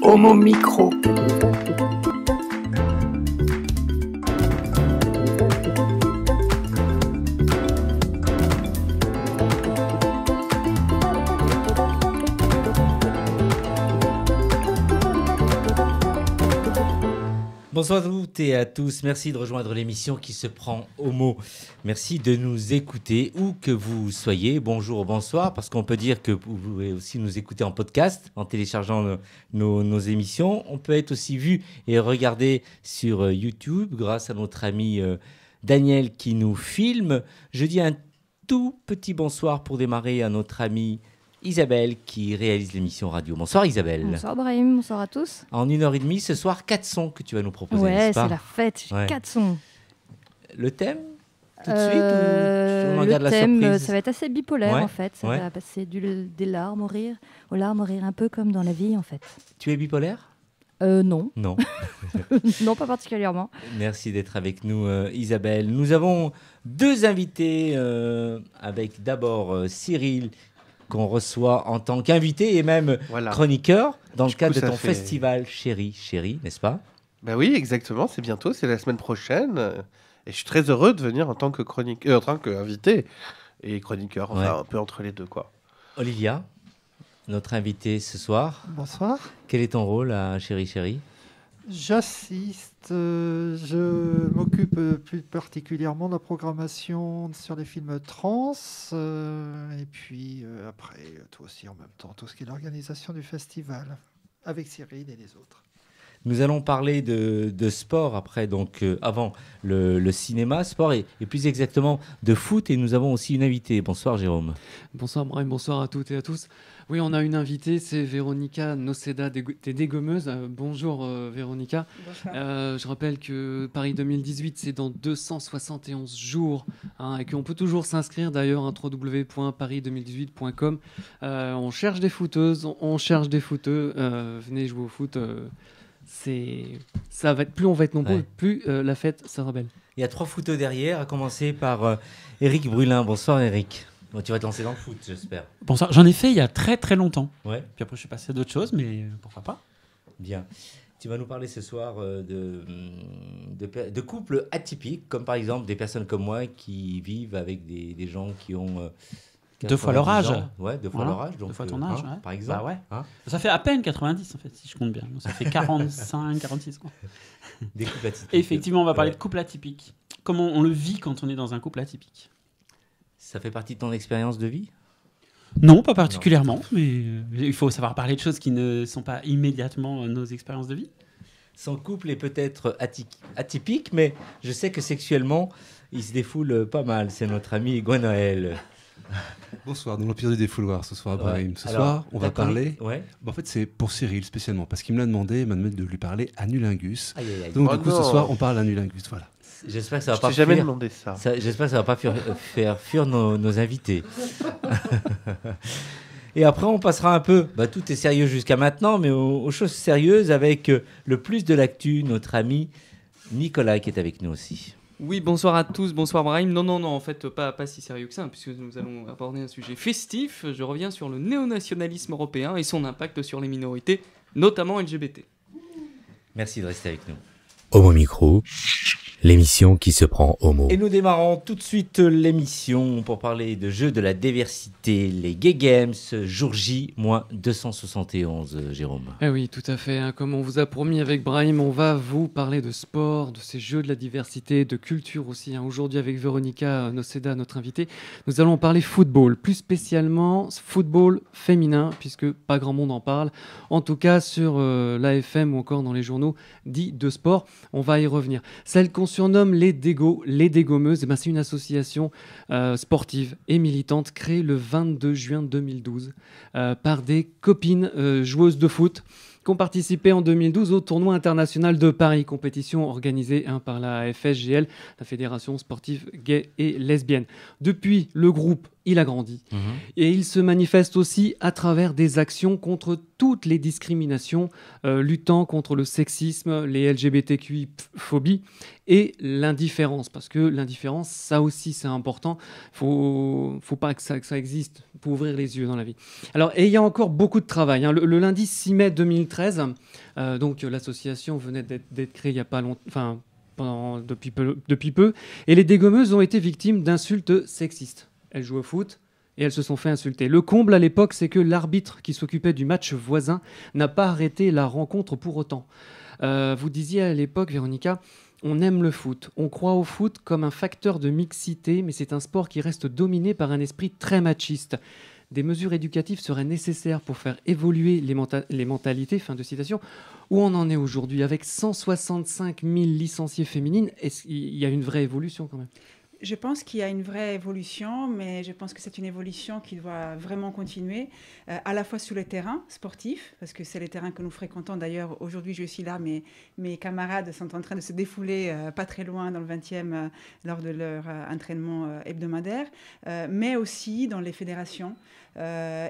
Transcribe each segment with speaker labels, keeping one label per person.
Speaker 1: Homo Micro.
Speaker 2: Bonsoir à toutes et à tous, merci de rejoindre l'émission qui se prend au mot. Merci de nous écouter où que vous soyez, bonjour ou bonsoir, parce qu'on peut dire que vous pouvez aussi nous écouter en podcast, en téléchargeant nos émissions. On peut être aussi vu et regardé sur YouTube grâce à notre ami Daniel qui nous filme. Je dis un tout petit bonsoir pour démarrer à notre ami Isabelle qui réalise l'émission radio. Bonsoir Isabelle.
Speaker 3: Bonsoir Brahim, bonsoir à tous.
Speaker 2: En 1h30 ce soir, 4 sons que tu vas nous proposer,
Speaker 3: ouais,
Speaker 2: n'est-ce pas ?
Speaker 3: C'est la fête, j'ai 4 sons.
Speaker 2: Le thème tout de suite ou on en garde
Speaker 3: le thème,
Speaker 2: la surprise ?
Speaker 3: ça va être assez bipolaire en fait. Ça
Speaker 2: ouais.
Speaker 3: va passer des larmes au rire, aux larmes au rire, un peu comme dans la vie en fait.
Speaker 2: Tu es bipolaire ?
Speaker 3: Non.
Speaker 2: Non.
Speaker 3: Non, pas particulièrement.
Speaker 2: Merci d'être avec nous Isabelle. Nous avons 2 invités avec d'abord Cyril qu'on reçoit en tant qu'invité et même chroniqueur dans le cadre de ton festival Chéri, n'est-ce pas ?
Speaker 4: Ben oui, exactement, c'est bientôt, c'est la semaine prochaine. Et je suis très heureux de venir en tant que en tant qu'invité et chroniqueur, enfin un peu entre les deux, quoi.
Speaker 2: Olivia, notre invitée ce soir.
Speaker 5: Bonsoir.
Speaker 2: Quel est ton rôle à Chéri ?
Speaker 5: J'assiste, je m'occupe plus particulièrement de la programmation sur les films trans, et puis après, toi aussi en même temps, tout ce qui est l'organisation du festival, avec Cyril et les autres.
Speaker 2: Nous allons parler de sport après, donc avant le cinéma, sport et plus exactement de foot. Et nous avons aussi une invitée. Bonsoir Jérôme.
Speaker 6: Bonsoir Brahim, bonsoir à toutes et à tous. Oui, on a une invitée, c'est Véronica Noceda des Dégommeuses. Bonjour Véronica. Je rappelle que Paris 2018, c'est dans 271 jours et qu'on peut toujours s'inscrire d'ailleurs à www.paris2018.com. On cherche des footeuses, on cherche des footeux. Venez jouer au foot. Ça va être, plus on va être nombreux, plus la fête sera belle.
Speaker 2: Il y a 3 footeux derrière, à commencer par Éric Brulin. Bonsoir Éric. Bon, tu vas te lancer dans le foot, j'espère.
Speaker 7: Bonsoir, j'en ai fait il y a très très longtemps.
Speaker 2: Ouais.
Speaker 7: Puis après je suis passé à d'autres choses, mais pourquoi pas.
Speaker 2: Bien. Tu vas nous parler ce soir de couples atypiques, comme par exemple des personnes comme moi qui vivent avec des gens qui ont...
Speaker 7: 2 fois leur âge.
Speaker 2: Ouais, 2 fois leur âge. Donc,
Speaker 7: 2 fois ton âge,
Speaker 2: par exemple.
Speaker 7: Bah ouais. Ça fait à peine 90 en fait, si je compte bien. Ça fait 45, 46 quoi.
Speaker 2: Des couples atypiques.
Speaker 7: Effectivement, on va parler de couple atypique. Comment on le vit quand on est dans un couple atypique.
Speaker 2: Ça fait partie de ton expérience de vie ?
Speaker 7: Non, pas particulièrement, mais il faut savoir parler de choses qui ne sont pas immédiatement nos expériences de vie.
Speaker 2: Son couple est peut-être atypique, mais je sais que sexuellement, il se défoule pas mal. C'est notre ami Gwenaël.
Speaker 8: Bonsoir, dans l'Empire du Défouloir ce soir, Brahim. Ce soir, on va parler... En fait, c'est pour Cyril spécialement, parce qu'il me l'a demandé, il m'a demandé de lui parler Anulingus. Donc du coup, ce soir, on parle Anulingus, voilà.
Speaker 2: J'espère que ça va pas
Speaker 4: jamais demandé ça.
Speaker 2: J'espère que ça va pas faire fuir nos invités. Et après, on passera un peu... tout est sérieux jusqu'à maintenant, mais aux choses sérieuses avec le plus de l'actu, notre ami Nicolas qui est avec nous aussi.
Speaker 9: Oui, bonsoir à tous, bonsoir Brahim. Non, en fait, pas si sérieux que ça, puisque nous allons aborder un sujet festif. Je reviens sur le néonationalisme européen et son impact sur les minorités, notamment LGBT.
Speaker 2: Merci de rester avec nous.
Speaker 10: Homo Micro, l'émission qui se prend au mot.
Speaker 2: Et nous démarrons tout de suite l'émission pour parler de jeux de la diversité, les Gay Games, jour J, moins 271, Jérôme.
Speaker 6: Eh oui, tout à fait. Comme on vous a promis avec Brahim, on va vous parler de sport, de ces jeux de la diversité, de culture aussi. Aujourd'hui, avec Véronica Noceda, notre invitée, nous allons parler football, plus spécialement football féminin, puisque pas grand monde en parle. En tout cas, sur l'AFM ou encore dans les journaux dits de sport, on va y revenir. Celle qu'on surnomme les Dégommeuses, c'est une association sportive et militante créée le 22 juin 2012 par des copines joueuses de foot qui ont participé en 2012 au tournoi international de Paris, compétition organisée par la FSGL, la Fédération sportive gay et lesbienne. Depuis, le groupe, il a grandi. Et il se manifeste aussi à travers des actions contre toutes les discriminations, luttant contre le sexisme, les LGBTQI-phobies et l'indifférence. Parce que l'indifférence, ça aussi, c'est important. Faut pas que ça existe pour ouvrir les yeux dans la vie. Alors, et il y a encore beaucoup de travail. Le lundi 6 mai 2013, 2013. Donc l'association venait d'être créée il n'y a pas longtemps, depuis peu. Et les dégommeuses ont été victimes d'insultes sexistes. Elles jouent au foot et elles se sont fait insulter. Le comble à l'époque, c'est que l'arbitre qui s'occupait du match voisin n'a pas arrêté la rencontre pour autant. Vous disiez à l'époque, Véronica, on aime le foot. On croit au foot comme un facteur de mixité, mais c'est un sport qui reste dominé par un esprit très machiste. Des mesures éducatives seraient nécessaires pour faire évoluer les mentalités, fin de citation. Où on en est aujourd'hui avec 165 000 licenciées féminines? Est-ce qu'il y a une vraie évolution quand même?
Speaker 1: Je pense qu'il y a une vraie évolution, mais je pense que c'est une évolution qui doit vraiment continuer, à la fois sur le terrain sportif, parce que c'est le terrain que nous fréquentons. D'ailleurs, aujourd'hui, je suis là, mais mes camarades sont en train de se défouler pas très loin dans le 20e lors de leur entraînement hebdomadaire, mais aussi dans les fédérations.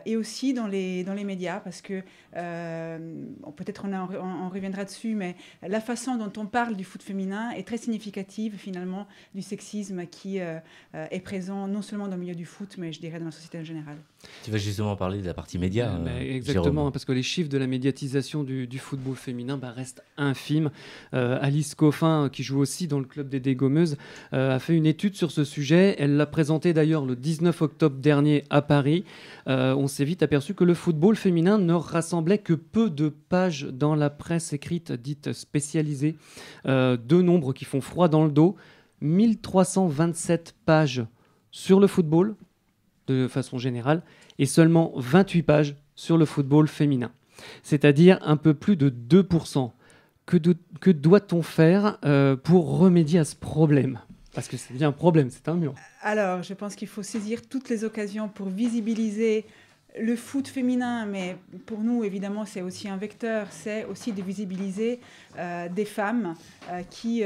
Speaker 1: Et aussi dans les médias, parce que peut-être on reviendra dessus, mais la façon dont on parle du foot féminin est très significative finalement du sexisme qui est présent non seulement dans le milieu du foot, mais je dirais dans la société en général.
Speaker 2: Tu vas justement parler de la partie média.
Speaker 6: Exactement,
Speaker 2: Jérôme.
Speaker 6: parce que les chiffres de la médiatisation du football féminin restent infimes. Alice Coffin, qui joue aussi dans le club des dégommeuses, a fait une étude sur ce sujet. Elle l'a présentée d'ailleurs le 19 octobre dernier à Paris. On s'est vite aperçu que le football féminin ne rassemblait que peu de pages dans la presse écrite dite spécialisée. Deux nombres qui font froid dans le dos. 1327 pages sur le football, de façon générale, et seulement 28 pages sur le football féminin. C'est-à-dire un peu plus de 2%. Que doit-on faire pour remédier à ce problème ? Parce que c'est bien un problème, c'est un mur.
Speaker 1: Alors, je pense qu'il faut saisir toutes les occasions pour visibiliser le foot féminin, mais pour nous, évidemment, c'est aussi un vecteur, c'est aussi de visibiliser des femmes qui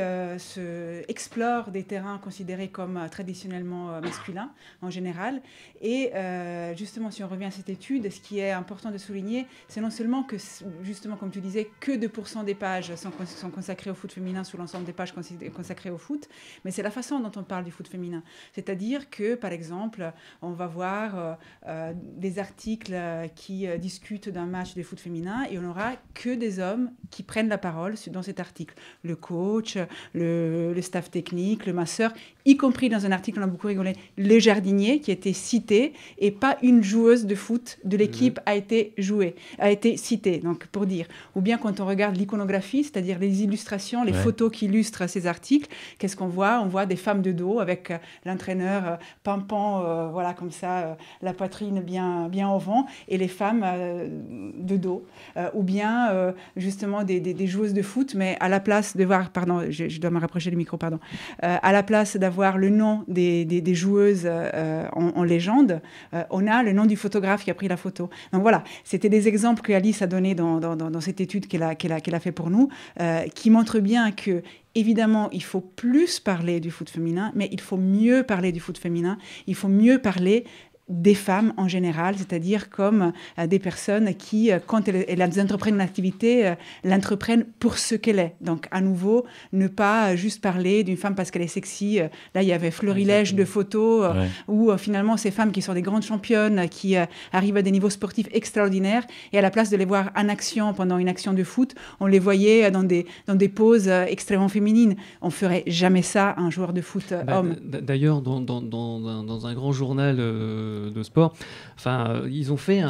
Speaker 1: explorent des terrains considérés comme traditionnellement masculins, en général. Et justement, si on revient à cette étude, ce qui est important de souligner, c'est non seulement que, justement, comme tu disais, que 2% des pages sont consacrées au foot féminin sur l'ensemble des pages consacrées au foot, mais c'est la façon dont on parle du foot féminin. C'est-à-dire que, par exemple, on va voir des articles qui discutent d'un match de foot féminin et on n'aura que des hommes qui prennent la parole dans cet article. Le coach, le staff technique, le masseur, y compris dans un article, on a beaucoup rigolé, le jardinier qui a été cité et pas une joueuse de foot de l'équipe a été citée, donc pour dire. Ou bien quand on regarde l'iconographie, c'est-à-dire les illustrations, les photos qui illustrent ces articles, qu'est-ce qu'on voit? On voit des femmes de dos avec l'entraîneur pimpant, voilà, comme ça, la poitrine bien au vent, et les femmes de dos. Ou bien, justement, des joueuses de foot, mais à la place de voir, pardon, je dois me rapprocher du micro, pardon, à la place d'avoir le nom des joueuses en légende, on a le nom du photographe qui a pris la photo. Donc voilà, c'était des exemples que Alice a donnés dans cette étude qu'elle a fait pour nous, qui montrent bien que évidemment, il faut plus parler du foot féminin, mais il faut mieux parler du foot féminin, il faut mieux parler des femmes en général, c'est-à-dire comme des personnes qui, quand elles entreprennent une activité, l'entreprennent pour ce qu'elle est. Donc, à nouveau, ne pas juste parler d'une femme parce qu'elle est sexy. Là, il y avait florilège de photos où finalement, ces femmes qui sont des grandes championnes, qui arrivent à des niveaux sportifs extraordinaires, et à la place de les voir en action pendant une action de foot, on les voyait dans des poses extrêmement féminines. On ne ferait jamais ça à un joueur de foot homme.
Speaker 6: D'ailleurs, dans un grand journal de sport, ils ont fait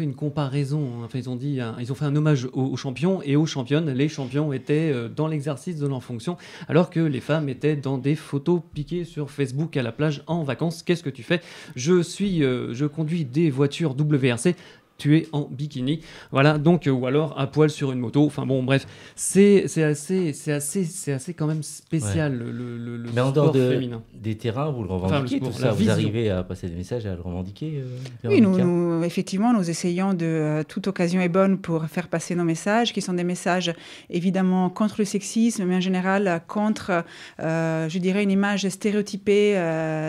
Speaker 6: une comparaison. Enfin, ils ont fait un hommage aux champions et aux championnes. Les champions étaient dans l'exercice de leur fonction, alors que les femmes étaient dans des photos piquées sur Facebook à la plage en vacances. Qu'est-ce que tu fais? Je conduis des voitures WRC. Tu es en bikini, voilà, donc ou alors à poil sur une moto. Enfin bon, bref, c'est assez quand même spécial le
Speaker 2: mais en
Speaker 6: sport
Speaker 2: dehors
Speaker 6: féminin.
Speaker 2: Des terrains, vous le revendiquez, tout ça, vous arrivez à passer des messages, à le revendiquer.
Speaker 1: Oui, nous effectivement, nous essayons toute occasion est bonne pour faire passer nos messages, qui sont des messages évidemment contre le sexisme, mais en général contre, je dirais, une image stéréotypée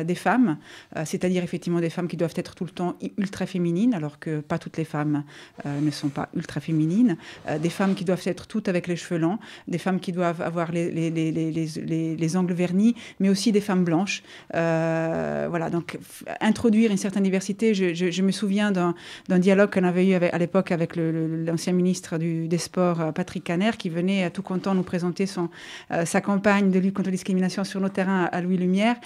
Speaker 1: des femmes, c'est-à-dire effectivement des femmes qui doivent être tout le temps ultra féminines, alors que pas toutes toutes les femmes ne sont pas ultra féminines, des femmes qui doivent être toutes avec les cheveux longs, des femmes qui doivent avoir les ongles vernis, mais aussi des femmes blanches. Voilà, donc introduire une certaine diversité. Je me souviens d'un dialogue qu'on avait eu à l'époque avec l'ancien ministre des Sports, Patrick Caner, qui venait tout content nous présenter sa campagne de lutte contre la discrimination sur nos terrains à Louis Lumière.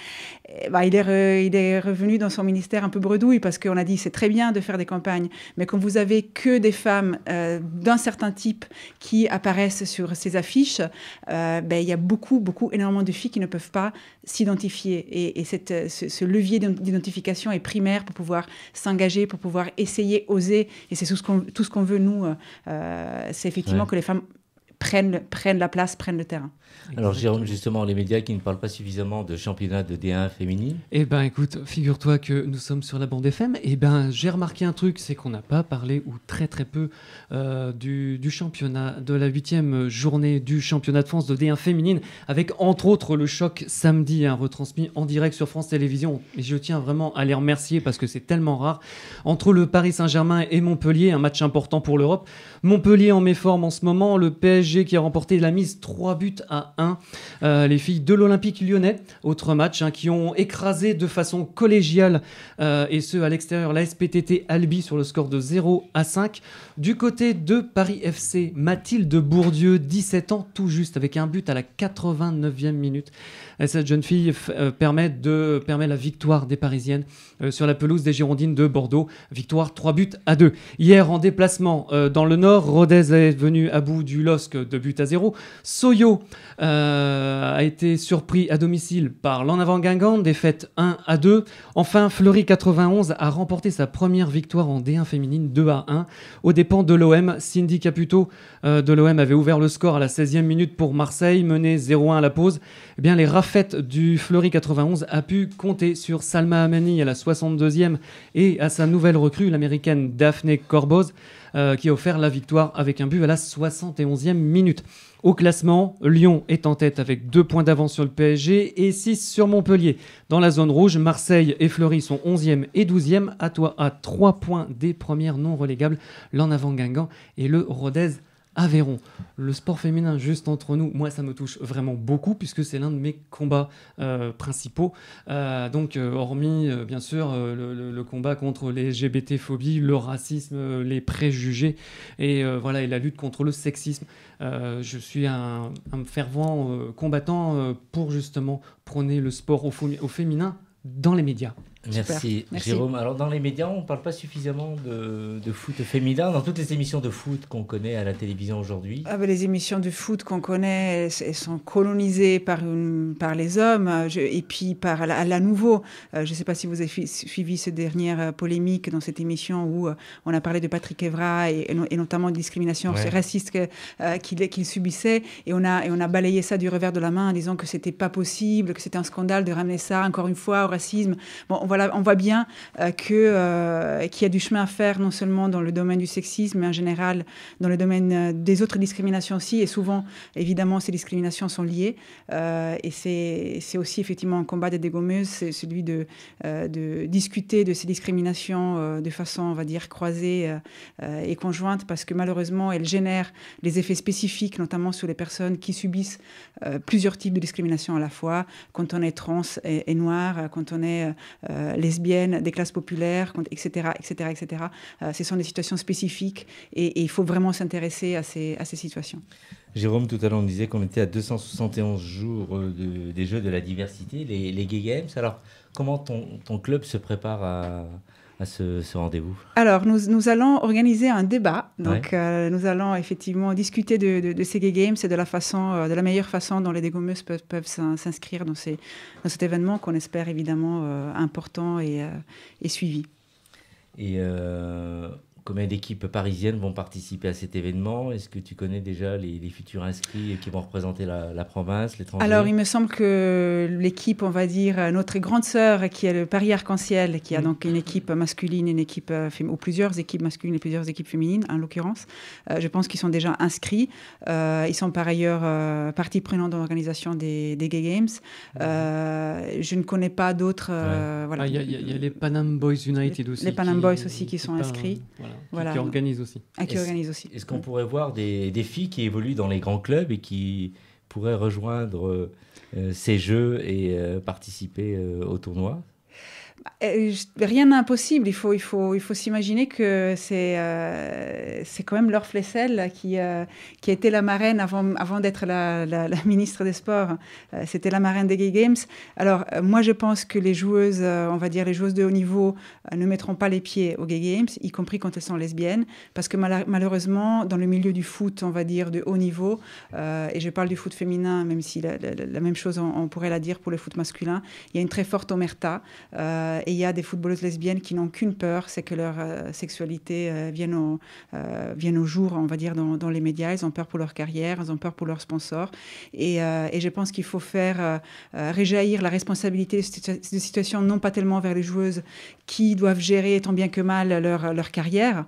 Speaker 1: Il est revenu dans son ministère un peu bredouille parce qu'on a dit c'est très bien de faire des campagnes, mais quand vous avez que des femmes d'un certain type qui apparaissent sur ces affiches, il y a énormément de filles qui ne peuvent pas s'identifier. Et ce levier d'identification est primaire pour pouvoir s'engager, pour pouvoir essayer, oser. Et c'est tout ce qu'on veut, nous, c'est effectivement que les femmes prennent la place, prennent le terrain.
Speaker 2: Alors Jérôme, justement, les médias qui ne parlent pas suffisamment de championnat de D1 féminine.
Speaker 6: Eh ben écoute, figure-toi que nous sommes sur la bande FM. Eh ben j'ai remarqué un truc, c'est qu'on n'a pas parlé ou très très peu du championnat, de la 8e journée du championnat de France de D1 féminine, avec entre autres le choc samedi, retransmis en direct sur France Télévisions. Et je tiens vraiment à les remercier parce que c'est tellement rare. Entre le Paris Saint-Germain et Montpellier, un match important pour l'Europe. Montpellier en méforme en ce moment, le PSG qui a remporté la mise 3-1. Les filles de l'Olympique lyonnais, autre match, qui ont écrasé de façon collégiale, et ce à l'extérieur, la SPTT Albi sur le score de 0-5. Du côté de Paris FC, Mathilde Bourdieu, 17 ans tout juste, avec un but à la 89e minute. Et cette jeune fille permet la victoire des Parisiennes sur la pelouse des Girondines de Bordeaux. Victoire 3-2. Hier, en déplacement dans le Nord, Rodez est venu à bout du LOSC de 2-0. Soyo a été surpris à domicile par l'En Avant Guingamp, défaite 1-2. Enfin, Fleury 91 a remporté sa première victoire en D1 féminine 2-1 aux dépens de l'OM. Cindy Caputo de l'OM avait ouvert le score à la 16e minute pour Marseille, mené 0-1 à la pause. Eh bien, les raffettes du Fleury 91 a pu compter sur Salma Amani à la 62e et à sa nouvelle recrue, l'américaine Daphne Corboz, qui a offert la victoire avec un but à la 71e minute. Au classement, Lyon est en tête avec 2 points d'avance sur le PSG et 6 sur Montpellier. Dans la zone rouge, Marseille et Fleury sont 11e et 12e, à 3 points des premières non relégables, l'En Avant Guingamp et le Rodez Aveyron. Le sport féminin, juste entre nous, moi ça me touche vraiment beaucoup puisque c'est l'un de mes combats principaux. Hormis bien sûr le combat contre les LGBT-phobies, le racisme, les préjugés et la lutte contre le sexisme. Je suis un fervent combattant pour justement prôner le sport au féminin dans les médias.
Speaker 2: Merci Jérôme. Alors dans les médias, on ne parle pas suffisamment de foot féminin dans toutes les émissions de foot qu'on connaît à la télévision aujourd'hui.
Speaker 1: Les émissions de foot qu'on connaît, elles sont colonisées par les hommes et puis par la nouveau. Je ne sais pas si vous avez suivi cette dernière polémique dans cette émission où on a parlé de Patrick Evra et notamment de discrimination raciste qu'il subissait et on a balayé ça du revers de la main en disant que c'était pas possible, que c'était un scandale de ramener ça encore une fois au racisme. On voit bien qu'il y a du chemin à faire, non seulement dans le domaine du sexisme, mais en général dans le domaine des autres discriminations aussi. Et souvent, évidemment, ces discriminations sont liées. Et c'est aussi effectivement un combat des dégommeuses, c'est celui de discuter de ces discriminations de façon, on va dire, croisée et conjointe, parce que malheureusement, elles génèrent des effets spécifiques, notamment sur les personnes qui subissent plusieurs types de discrimination à la fois, quand on est trans et noir, quand on est lesbiennes, des classes populaires, etc. Ce sont des situations spécifiques et il faut vraiment s'intéresser à ces situations.
Speaker 2: Jérôme, tout à l'heure, on disait qu'on était à 271 jours des Jeux de la diversité, les Gay Games. Alors, comment ton club se prépare à ce rendez-vous? Alors,
Speaker 1: nous allons organiser un débat. Donc, nous allons effectivement discuter de ces Gay Games et de la meilleure façon dont les dégommeuses peuvent s'inscrire dans cet événement qu'on espère évidemment important et suivi.
Speaker 2: Et combien d'équipes parisiennes vont participer à cet événement? Est-ce que tu connais déjà les futurs inscrits qui vont représenter la province, l'étranger?
Speaker 1: Alors, il me semble que l'équipe, on va dire, notre grande sœur, qui est le Paris Arc-en-Ciel, qui a donc une équipe masculine, une équipe ou plusieurs équipes masculines et plusieurs équipes féminines, en l'occurrence. Je pense qu'ils sont déjà inscrits. Ils sont par ailleurs partie prenante dans l'organisation des Gay Games. Je ne connais pas d'autres.
Speaker 6: Il y a les Panam Boys United aussi.
Speaker 1: Les Panam Boys aussi qui sont inscrits. Voilà.
Speaker 6: Qui organise aussi.
Speaker 2: Est-ce qu'on pourrait voir des filles qui évoluent dans les grands clubs et qui pourraient rejoindre ces jeux et participer au tournoi ?
Speaker 1: Rien n'est impossible. Il faut s'imaginer que c'est quand même Laure Flessel qui a été la marraine avant d'être la ministre des Sports. C'était la marraine des Gay Games. Alors, moi, je pense que les joueuses, on va dire les joueuses de haut niveau, ne mettront pas les pieds aux Gay Games, y compris quand elles sont lesbiennes, parce que malheureusement, dans le milieu du foot, on va dire, de haut niveau, et je parle du foot féminin, même si la même chose, on pourrait la dire pour le foot masculin, il y a une très forte omerta. Et il y a des footballeuses lesbiennes qui n'ont qu'une peur, c'est que leur sexualité vienne au jour, on va dire, dans les médias. Elles ont peur pour leur carrière, elles ont peur pour leurs sponsors. Et je pense qu'il faut faire réjaillir la responsabilité de situation, non pas tellement vers les joueuses qui doivent gérer tant bien que mal leur carrière,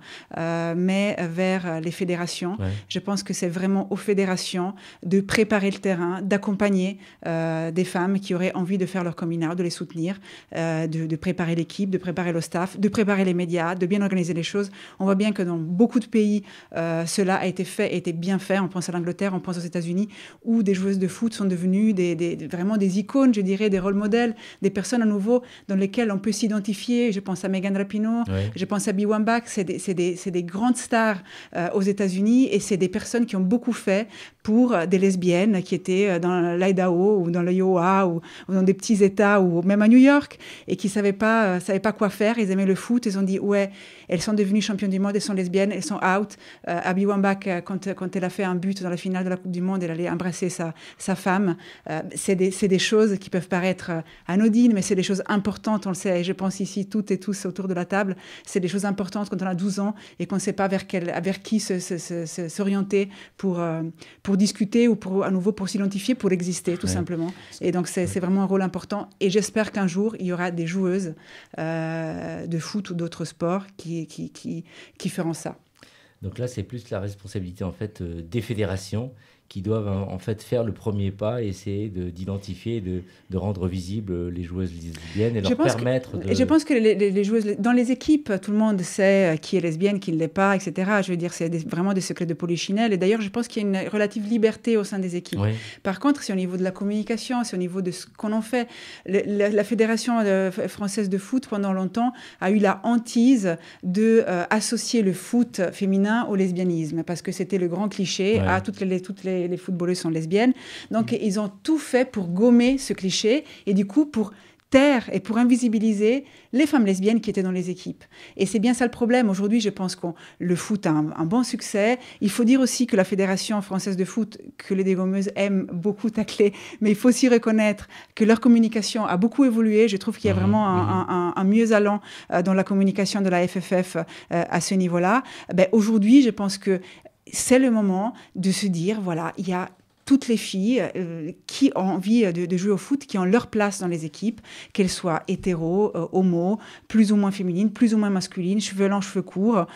Speaker 1: mais vers les fédérations. Ouais. Je pense que c'est vraiment aux fédérations de préparer le terrain, d'accompagner des femmes qui auraient envie de faire leur coming out, de les soutenir, de préparer l'équipe, de préparer le staff, de préparer les médias, de bien organiser les choses. On voit bien que dans beaucoup de pays, cela a été bien fait. On pense à l'Angleterre, on pense aux États-Unis, où des joueuses de foot sont devenues vraiment des icônes, je dirais, des rôles modèles, des personnes à nouveau dans lesquelles on peut s'identifier. Je pense à Megan Rapinoe, je pense à Abby Wambach. C'est des grandes stars aux États-Unis et c'est des personnes qui ont beaucoup fait pour des lesbiennes qui étaient dans l'Idaho ou dans l'Iowa ou dans des petits États ou même à New York et qui savaient pas quoi faire. Ils aimaient le foot. Ils ont dit ouais, elles sont devenues championnes du monde, elles sont lesbiennes, elles sont out. Abby Wambach, quand elle a fait un but dans la finale de la Coupe du Monde, elle allait embrasser sa femme. C'est des choses qui peuvent paraître anodines, mais c'est des choses importantes, on le sait. Et je pense ici, toutes et tous autour de la table, c'est des choses importantes quand on a 12 ans et qu'on ne sait pas vers qui s'orienter pour discuter ou à nouveau pour s'identifier, pour exister, tout simplement. Et donc, c'est vraiment un rôle important. Et j'espère qu'un jour, il y aura des joueuses de foot ou d'autres sports qui feront ça.
Speaker 2: Donc là, c'est plus la responsabilité en fait des fédérations qui doivent en fait faire le premier pas et essayer d'identifier, de rendre visibles les joueuses lesbiennes et leur permettre de...
Speaker 1: Je pense que les joueuses... Dans les équipes, tout le monde sait qui est lesbienne, qui ne l'est pas, etc. Je veux dire, c'est vraiment des secrets de polichinelle. Et d'ailleurs, je pense qu'il y a une relative liberté au sein des équipes. Oui. Par contre, c'est au niveau de la communication, c'est au niveau de ce qu'on en fait. La Fédération française de foot, pendant longtemps, a eu la hantise d'associer le foot féminin au lesbianisme, parce que c'était le grand cliché. Ouais. Toutes les footballeuses sont lesbiennes. Donc, ils ont tout fait pour gommer ce cliché et du coup, pour taire et pour invisibiliser les femmes lesbiennes qui étaient dans les équipes. Et c'est bien ça le problème. Aujourd'hui, je pense que le foot a un bon succès. Il faut dire aussi que la Fédération française de foot, que les dégommeuses aiment beaucoup tacler, mais il faut aussi reconnaître que leur communication a beaucoup évolué. Je trouve qu'il y a vraiment un mieux allant dans la communication de la FFF à ce niveau-là. Aujourd'hui, je pense que c'est le moment de se dire, voilà, il y a toutes les filles qui ont envie de jouer au foot, qui ont leur place dans les équipes, qu'elles soient hétéros, homo, plus ou moins féminines, plus ou moins masculines, cheveux longs, cheveux courts.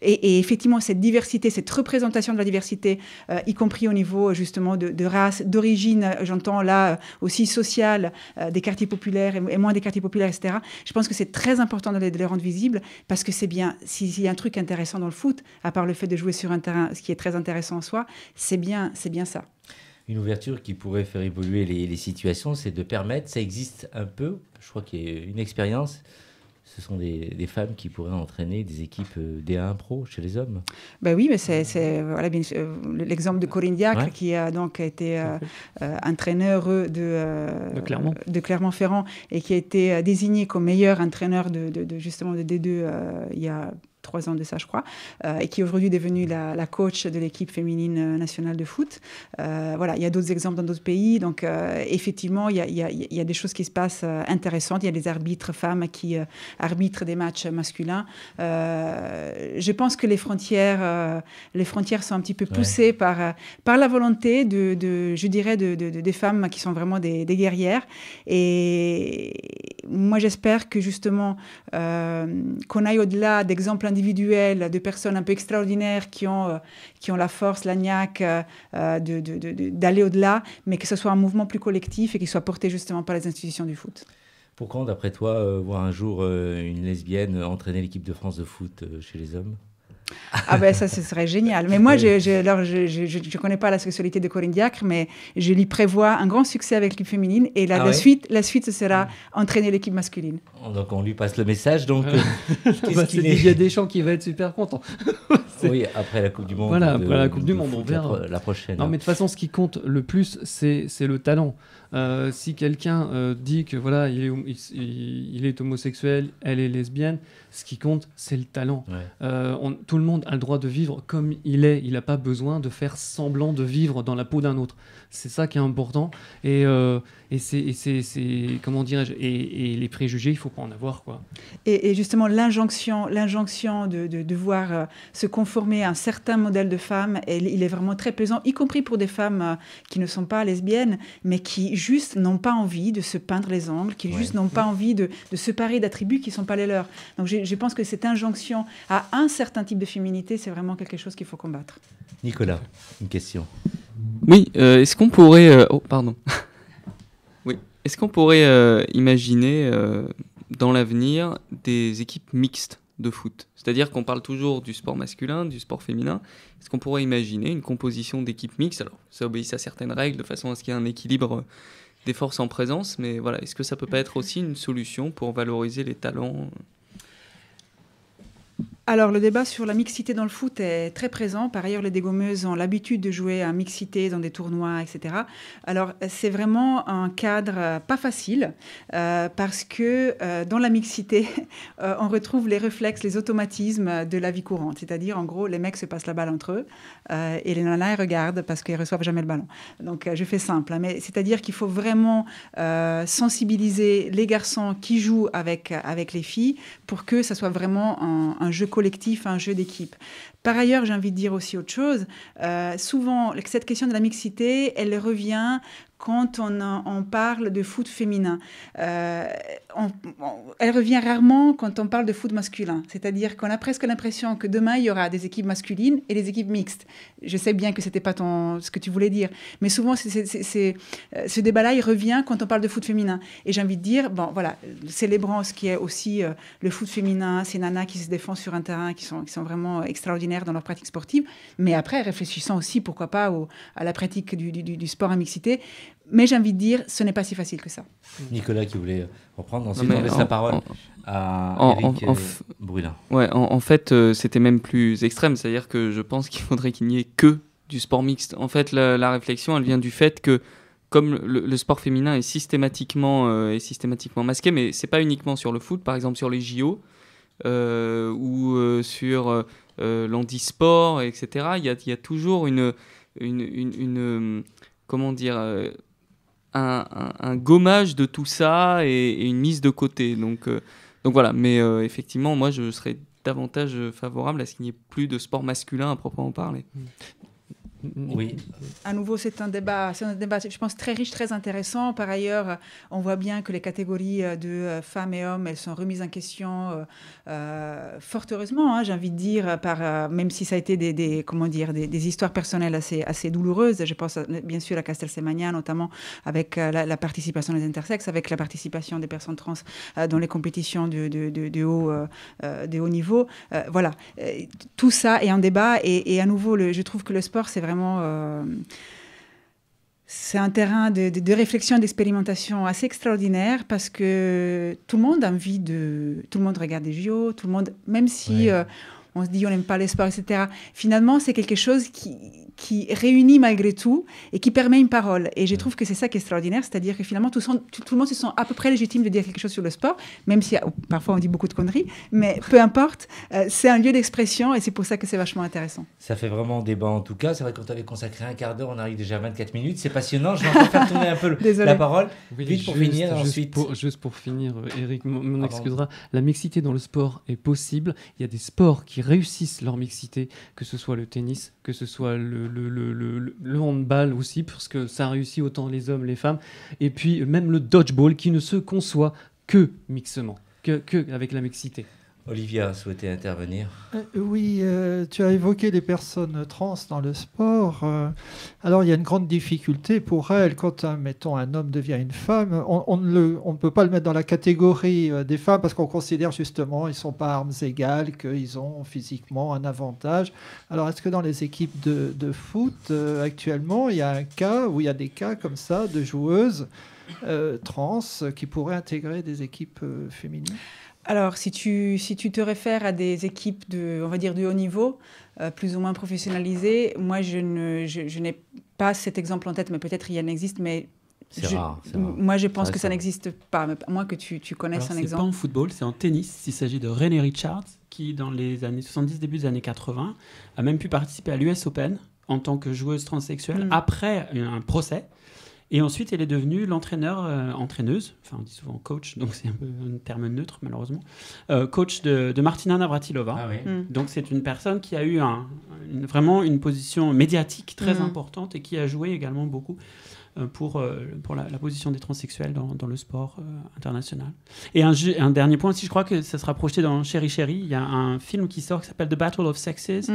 Speaker 1: Et effectivement, cette diversité, cette représentation de la diversité, y compris au niveau justement de race, d'origine, j'entends là aussi sociale, des quartiers populaires et moins des quartiers populaires, etc. Je pense que c'est très important de les rendre visibles parce que c'est bien, s'il y a un truc intéressant dans le foot, à part le fait de jouer sur un terrain, ce qui est très intéressant en soi, c'est bien ça.
Speaker 2: Une ouverture qui pourrait faire évoluer les situations, c'est de permettre, ça existe un peu, je crois qu'il y a une expérience. Ce sont des femmes qui pourraient entraîner des équipes D1 Pro chez les hommes.
Speaker 1: Ben oui, mais c'est voilà, l'exemple de Corinne Diacre, qui a donc été entraîneur de Clermont-Ferrand et qui a été désigné comme meilleur entraîneur justement de D2 il y a 3 ans de ça, je crois, et qui est aujourd'hui devenue la coach de l'équipe féminine nationale de foot. Voilà, il y a d'autres exemples dans d'autres pays. Donc, effectivement, il y a des choses qui se passent intéressantes. Il y a des arbitres femmes qui arbitrent des matchs masculins. Je pense que les frontières sont un petit peu poussées par la volonté je dirais, des femmes qui sont vraiment des guerrières. Et moi, j'espère que justement, qu'on aille au-delà d'exemples individuels, de personnes un peu extraordinaires qui ont la force, la niaque d'aller au-delà, mais que ce soit un mouvement plus collectif et qui soit porté justement par les institutions du foot.
Speaker 2: Pour quand, d'après toi, voir un jour une lesbienne entraîner l'équipe de France de foot chez les hommes?
Speaker 1: Ah ben ça, ce serait génial. Mais moi, je connais pas la sexualité de Corinne Diacre, mais je lui prévois un grand succès avec l'équipe féminine. Et la suite, ce sera entraîner l'équipe masculine.
Speaker 2: Donc on lui passe le message. Donc,
Speaker 6: c'est Didier Deschamps qui va être super content.
Speaker 2: Oui, après la Coupe du Monde.
Speaker 6: Voilà, après la Coupe du Monde, on verra.
Speaker 2: La prochaine.
Speaker 6: Non, mais de toute façon, ce qui compte le plus, c'est le talent. Si quelqu'un dit que voilà, il est homosexuel, elle est lesbienne, ce qui compte, c'est le talent. Ouais. Tout le monde a le droit de vivre comme il est. Il n'a pas besoin de faire semblant de vivre dans la peau d'un autre. C'est ça qui est important. Et c'est comment dirais-je, et les préjugés, il ne faut pas en avoir, quoi.
Speaker 1: Et justement, l'injonction de devoir se conformer à un certain modèle de femme, il est vraiment très pesant, y compris pour des femmes qui ne sont pas lesbiennes, mais qui juste n'ont pas envie de se peindre les ongles, qui juste n'ont pas envie de se parer d'attributs qui ne sont pas les leurs. Donc je pense que cette injonction à un certain type de féminité, c'est vraiment quelque chose qu'il faut combattre.
Speaker 2: Nicolas, une question.
Speaker 9: Oui, est-ce qu'on pourrait... oui, est-ce qu'on pourrait imaginer dans l'avenir des équipes mixtes de foot? C'est-à-dire qu'on parle toujours du sport masculin, du sport féminin. Est-ce qu'on pourrait imaginer une composition d'équipes mixtes? Alors, ça obéit à certaines règles, de façon à ce qu'il y ait un équilibre des forces en présence, mais voilà, est-ce que ça peut pas être aussi une solution pour valoriser les talents?
Speaker 1: Alors, le débat sur la mixité dans le foot est très présent. Par ailleurs, les dégommeuses ont l'habitude de jouer à mixité dans des tournois, etc. Alors, c'est vraiment un cadre pas facile parce que dans la mixité, on retrouve les réflexes, les automatismes de la vie courante. C'est-à-dire, en gros, les mecs se passent la balle entre eux et les nanas, elles regardent parce qu'ils ne reçoivent jamais le ballon. Donc, je fais simple. Hein, mais c'est-à-dire qu'il faut vraiment sensibiliser les garçons qui jouent avec les filles pour que ça soit vraiment un jeu collectif, un jeu d'équipe. Par ailleurs, j'ai envie de dire aussi autre chose. Souvent, cette question de la mixité, elle revient quand on parle de foot féminin. Elle revient rarement quand on parle de foot masculin. C'est-à-dire qu'on a presque l'impression que demain, il y aura des équipes masculines et des équipes mixtes. Je sais bien que ce n'était pas ce que tu voulais dire, mais souvent, ce débat-là, il revient quand on parle de foot féminin. Et j'ai envie de dire, bon, voilà, célébrons ce qui est aussi le foot féminin, ces nanas qui se défendent sur un terrain, qui sont vraiment extraordinaires dans leur pratique sportive. Mais après, réfléchissons aussi, pourquoi pas, à la pratique du sport en mixité. Mais j'ai envie de dire, ce n'est pas si facile que ça.
Speaker 2: Nicolas qui voulait reprendre, ensuite on laisse la parole à Eric Brulin.
Speaker 9: Ouais, en fait, c'était même plus extrême, c'est-à-dire que je pense qu'il faudrait qu'il n'y ait que du sport mixte. En fait, la réflexion, elle vient du fait que, comme le sport féminin est systématiquement masqué, mais c'est pas uniquement sur le foot, par exemple sur les JO ou sur l'handisport, etc. Il y a toujours une comment dire, un gommage de tout ça et une mise de côté. Donc voilà, mais effectivement, moi, je serais davantage favorable à ce qu'il n'y ait plus de sport masculin à proprement parler.
Speaker 2: Oui.
Speaker 1: À nouveau, c'est un débat, je pense, très riche, très intéressant. Par ailleurs, on voit bien que les catégories de femmes et hommes, elles sont remises en question fort heureusement, j'ai envie de dire, même si ça a été des histoires personnelles assez douloureuses. Je pense bien sûr à Castelsemagna, notamment avec la participation des intersexes, avec la participation des personnes trans dans les compétitions de haut niveau. Voilà, tout ça est un débat et à nouveau, je trouve que le sport, c'est vraiment c'est un terrain de réflexion, d'expérimentation assez extraordinaire parce que tout le monde a envie tout le monde regarde des JO, tout le monde, même si on se dit on n'aime pas les sports, etc. Finalement, c'est quelque chose qui réunit malgré tout et qui permet une parole. Et je trouve que c'est ça qui est extraordinaire, c'est-à-dire que finalement, tout le monde se sent à peu près légitime de dire quelque chose sur le sport, même si parfois on dit beaucoup de conneries, mais peu importe, c'est un lieu d'expression et c'est pour ça que c'est vachement intéressant.
Speaker 2: Ça fait vraiment débat en tout cas. C'est vrai que quand on avait consacré un quart d'heure, on arrive déjà à 24 minutes. C'est passionnant. Je vais encore faire tourner un peu la parole.
Speaker 6: Oui,
Speaker 2: vite pour finir.
Speaker 6: Juste pour finir, Eric m'en excusera. La mixité dans le sport est possible. Il y a des sports qui réussissent leur mixité, que ce soit le tennis, que ce soit le handball aussi, parce que ça réussit autant les hommes, les femmes, et puis même le dodgeball qui ne se conçoit que mixement, que avec la mixité.
Speaker 2: Olivia souhaitait intervenir.
Speaker 5: Oui, tu as évoqué les personnes trans dans le sport. Alors, il y a une grande difficulté pour elles quand, mettons, un homme devient une femme. On ne peut pas le mettre dans la catégorie des femmes parce qu'on considère justement qu'ils ne sont pas à armes égales, qu'ils ont physiquement un avantage. Alors, est-ce que dans les équipes de foot, actuellement, il y a un cas où il y a des cas comme ça de joueuses trans qui pourraient intégrer des équipes féminines?
Speaker 1: Alors, si tu te réfères à des équipes on va dire, de haut niveau, plus ou moins professionnalisées, moi, je n'ai pas cet exemple en tête, mais peut-être il y en existe, mais
Speaker 2: c'est rare.
Speaker 1: Moi, je pense que ça n'existe pas, à moins que tu connaisses un exemple.
Speaker 7: C'est pas en football, c'est en tennis. Il s'agit de René Richards, qui, dans les années 70, début des années 80, a même pu participer à l'US Open en tant que joueuse transsexuelle, après un procès. Et ensuite, elle est devenue entraîneuse, enfin on dit souvent coach, donc c'est un peu un terme neutre malheureusement, coach de Martina Navratilova.
Speaker 2: Ah oui.
Speaker 7: Donc c'est une personne qui a eu vraiment une position médiatique très importante et qui a joué également beaucoup pour la position des transsexuels dans le sport international. Et un dernier point aussi, je crois que ça sera projeté dans Chéri Chéri. Il y a un film qui sort qui s'appelle The Battle of Sexes,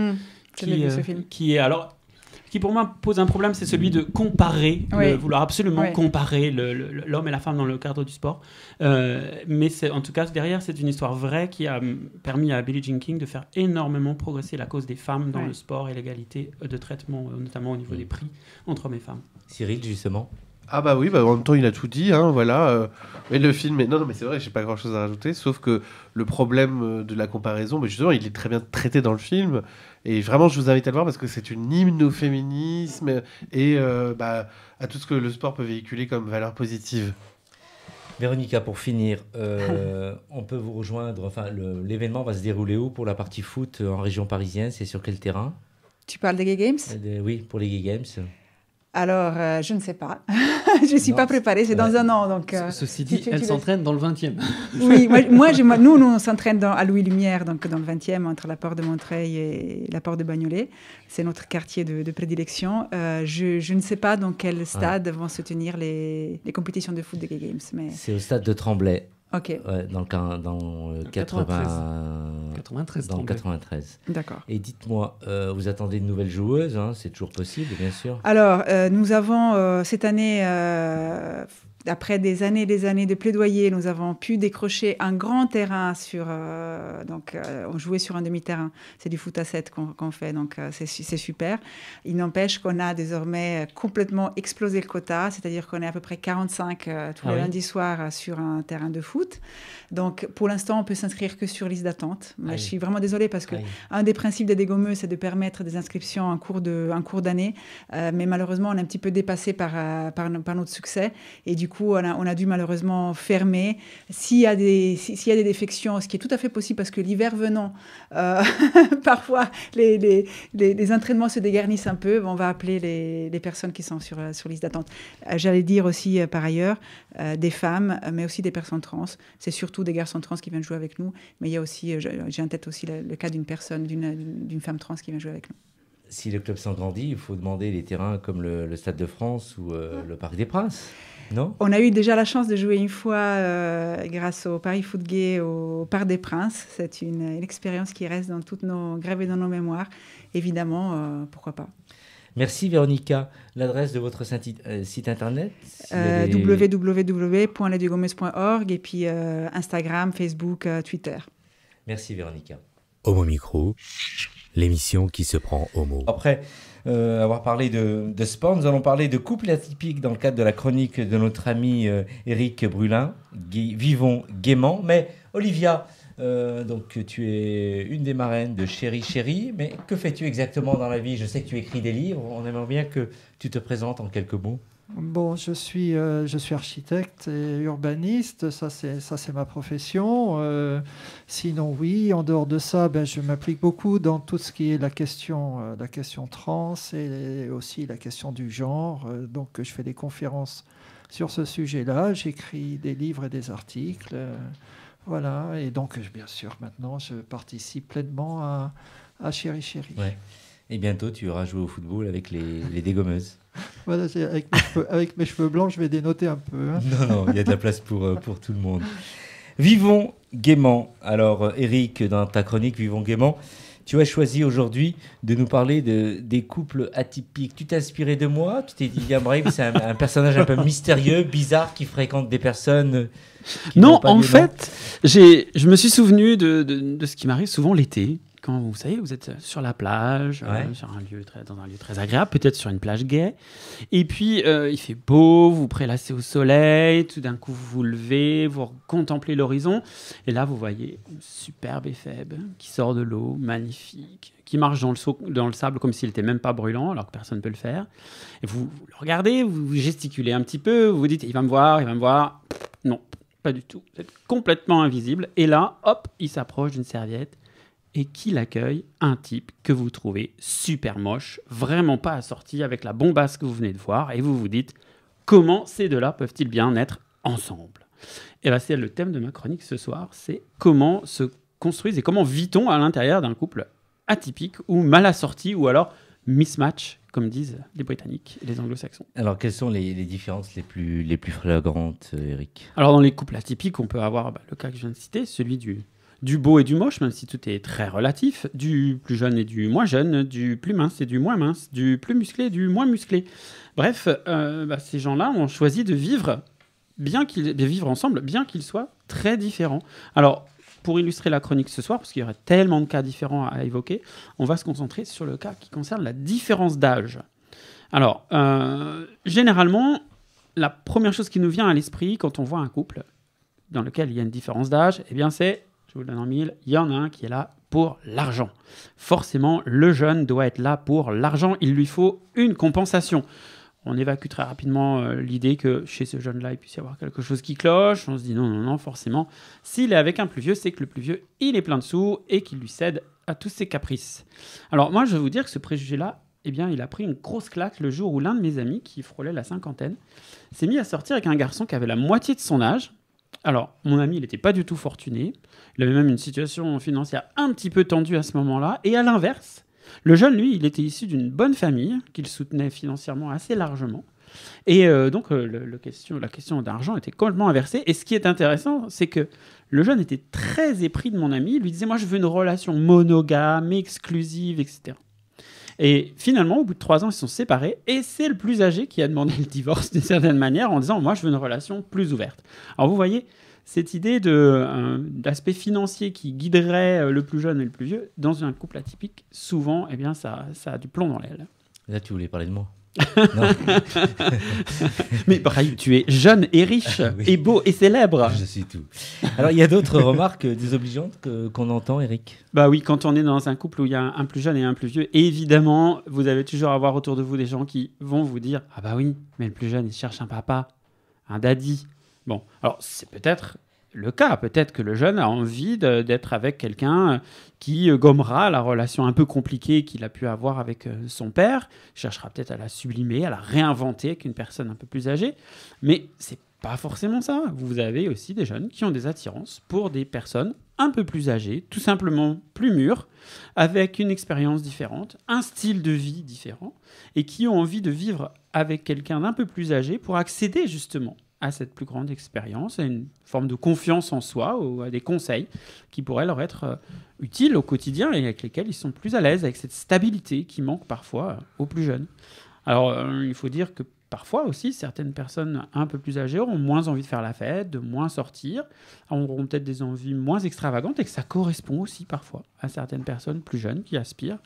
Speaker 7: qui pour moi pose un problème, c'est celui de comparer, vouloir absolument comparer l'homme et la femme dans le cadre du sport. Mais en tout cas, derrière, c'est une histoire vraie qui a permis à Billie Jean King de faire énormément progresser la cause des femmes dans le sport et l'égalité de traitement, notamment au niveau des prix entre hommes et femmes.
Speaker 2: Cyril, justement.
Speaker 4: Ah bah oui, en même temps il a tout dit, hein, voilà. Mais le film, non mais c'est vrai, j'ai pas grand chose à rajouter, sauf que le problème de la comparaison, justement, il est très bien traité dans le film, et vraiment je vous invite à le voir parce que c'est une hymne au féminisme et à tout ce que le sport peut véhiculer comme valeur positive.
Speaker 2: Véronica, pour finir, on peut vous rejoindre, enfin l'événement va se dérouler où pour la partie foot en région parisienne, c'est sur quel terrain?
Speaker 1: Tu parles des Gay Games?
Speaker 2: Oui, pour les Gay Games.
Speaker 1: Alors, je ne sais pas. Je ne suis pas préparée, c'est dans un an. Donc,
Speaker 6: ceci dit, elle s'entraîne dans le 20e.
Speaker 1: Oui, nous, on s'entraîne à Louis Lumière, donc dans le 20e, entre la porte de Montreuil et la porte de Bagnolet. C'est notre quartier de prédilection. Je ne sais pas dans quel stade vont se tenir les compétitions de foot des Gay Games. Mais...
Speaker 2: C'est au stade de Tremblay.
Speaker 1: Ok.
Speaker 2: Ouais, dans 93.
Speaker 1: D'accord.
Speaker 2: Et dites-moi, vous attendez de nouvelles joueuses, hein, c'est toujours possible, bien sûr.
Speaker 1: Alors, nous avons cette année, après des années de plaidoyer, nous avons pu décrocher un grand terrain on jouait sur un demi-terrain. C'est du foot à 7 qu'on fait, donc c'est super. Il n'empêche qu'on a désormais complètement explosé le quota, c'est-à-dire qu'on est à peu près 45 tous les lundis soirs sur un terrain de foot. Donc, pour l'instant, on peut s'inscrire que sur liste d'attente. Je suis vraiment désolée parce que un des principes des dégommeux, c'est de permettre des inscriptions en cours d'année. Mais malheureusement, on est un petit peu dépassé par notre succès. Et du coup, on a dû malheureusement fermer. S'il y a des défections, ce qui est tout à fait possible parce que l'hiver venant, parfois, les entraînements se dégarnissent un peu. On va appeler les personnes qui sont sur liste d'attente. J'allais dire aussi, par ailleurs, des femmes, mais aussi des personnes trans. C'est surtout des garçons trans qui viennent jouer avec nous, mais il y a aussi, j'ai en tête aussi le cas d'une femme trans qui vient jouer avec nous.
Speaker 2: Si le club s'agrandit, il faut demander les terrains comme le Stade de France ou le Parc des Princes, non?
Speaker 1: On a eu déjà la chance de jouer une fois grâce au Paris Foot Gay au Parc des Princes. C'est une expérience qui reste gravée dans nos mémoires. Évidemment, pourquoi pas.
Speaker 2: Merci Véronica. L'adresse de votre site internet
Speaker 1: www.lesdugommes.org et puis Instagram, Facebook, Twitter.
Speaker 2: Merci Véronica.
Speaker 10: Homo Micro, l'émission qui se prend homo.
Speaker 2: Après avoir parlé de sport, nous allons parler de couple atypique dans le cadre de la chronique de notre ami Éric Brulin. Vivons gaiement. Mais Olivia, donc tu es une des marraines de Chéri Chéri, mais que fais-tu exactement dans la vie? Je sais que tu écris des livres, on aimerait bien que tu te présentes en quelques mots.
Speaker 5: Bon, je suis architecte et urbaniste, ça c'est ma profession. Sinon oui, en dehors de ça, je m'applique beaucoup dans tout ce qui est la question trans et aussi la question du genre. Donc je fais des conférences sur ce sujet-là, j'écris des livres et des articles. Voilà, et donc bien sûr maintenant je participe pleinement à Chéri Chéri.
Speaker 2: Ouais. Et bientôt tu auras joué au football avec les dégommeuses.
Speaker 5: Voilà, avec mes cheveux blancs, je vais dénoter un peu. Hein.
Speaker 2: Non, il y a de la place pour tout le monde. Vivons gaiement. Alors, Eric, dans ta chronique Vivons gaiement, tu as choisi aujourd'hui de nous parler des couples atypiques. Tu t'es inspiré de moi? Tu t'es dit, Brahim, c'est un personnage un peu mystérieux, bizarre, qui fréquente des personnes...
Speaker 7: Non, en fait, je me suis souvenu de ce qui m'arrive souvent l'été. Quand vous savez, vous êtes sur la plage, dans un lieu très agréable, peut-être sur une plage gay, et puis il fait beau, vous prélassez au soleil, tout d'un coup vous vous levez, vous contemplez l'horizon, et là vous voyez une superbe éphèbe qui sort de l'eau, magnifique, qui marche dans le sable comme s'il n'était même pas brûlant, alors que personne ne peut le faire. Et vous le regardez, vous gesticulez un petit peu, vous vous dites, il va me voir. Non, pas du tout. Vous êtes complètement invisible. Et là, hop, il s'approche d'une serviette. Et qui l'accueille? Un type que vous trouvez super moche, vraiment pas assorti avec la bombasse que vous venez de voir. Et vous vous dites, comment ces deux-là peuvent-ils bien être ensemble? Et bien, c'est le thème de ma chronique ce soir. C'est comment se construisent et comment vit-on à l'intérieur d'un couple atypique ou mal assorti ou alors mismatch, comme disent les Britanniques et les Anglo-Saxons.
Speaker 2: Alors, quelles sont les différences les plus flagrantes, Eric?
Speaker 7: Alors, dans les couples atypiques, on peut avoir le cas que je viens de citer, celui du beau et du moche, même si tout est très relatif, du plus jeune et du moins jeune, du plus mince et du moins mince, du plus musclé et du moins musclé. Bref, ces gens-là ont choisi de vivre ensemble, bien qu'ils soient très différents. Alors, pour illustrer la chronique ce soir, parce qu'il y aurait tellement de cas différents à évoquer, on va se concentrer sur le cas qui concerne la différence d'âge. Alors, généralement, la première chose qui nous vient à l'esprit quand on voit un couple dans lequel il y a une différence d'âge, eh bien c'est, je vous le donne en mille, il y en a un qui est là pour l'argent. Forcément, le jeune doit être là pour l'argent, il lui faut une compensation. On évacue très rapidement l'idée que chez ce jeune-là, il puisse y avoir quelque chose qui cloche. On se dit non, forcément. S'il est avec un plus vieux, c'est que le plus vieux, il est plein de sous et qu'il lui cède à tous ses caprices. Alors moi, je vais vous dire que ce préjugé-là, eh bien, il a pris une grosse claque le jour où l'un de mes amis, qui frôlait la cinquantaine, s'est mis à sortir avec un garçon qui avait la moitié de son âge. Alors, mon ami, il n'était pas du tout fortuné. Il avait même une situation financière un petit peu tendue à ce moment-là. Et à l'inverse, le jeune, lui, il était issu d'une bonne famille qu'il soutenait financièrement assez largement. Et donc, la question d'argent était complètement inversée. Et ce qui est intéressant, c'est que le jeune était très épris de mon ami. Il lui disait, moi, je veux une relation monogame, exclusive, etc. Et finalement, au bout de 3 ans, ils se sont séparés. Et c'est le plus âgé qui a demandé le divorce d'une certaine manière en disant, moi, je veux une relation plus ouverte. Alors, vous voyez, cette idée d'aspect financier qui guiderait le plus jeune et le plus vieux, dans un couple atypique, souvent, eh bien, ça a du plomb dans l'aile.
Speaker 2: Là, tu voulais parler de moi.
Speaker 7: Mais Brahim, tu es jeune et riche, oui. Et beau et célèbre.
Speaker 2: Je suis tout. Alors, il y a d'autres remarques désobligeantes qu'on entend, Eric?
Speaker 7: Bah oui, quand on est dans un couple où il y a un plus jeune et un plus vieux, évidemment, vous allez toujours avoir autour de vous des gens qui vont vous dire « Ah bah oui, mais le plus jeune, il cherche un papa, un daddy. » Bon, alors c'est peut-être le cas. Peut-être que le jeune a envie d'être avec quelqu'un qui gommera la relation un peu compliquée qu'il a pu avoir avec son père, cherchera peut-être à la sublimer, à la réinventer avec une personne un peu plus âgée. Mais c'est pas forcément ça. Vous avez aussi des jeunes qui ont des attirances pour des personnes un peu plus âgées, tout simplement plus mûres, avec une expérience différente, un style de vie différent, et qui ont envie de vivre avec quelqu'un d'un peu plus âgé pour accéder justement à cette plus grande expérience, à une forme de confiance en soi ou à des conseils qui pourraient leur être utiles au quotidien et avec lesquels ils sont plus à l'aise, avec cette stabilité qui manque parfois aux plus jeunes. Alors, il faut dire que parfois aussi, certaines personnes un peu plus âgées auront moins envie de faire la fête, de moins sortir, auront peut-être des envies moins extravagantes et que ça correspond aussi parfois à certaines personnes plus jeunes qui aspirent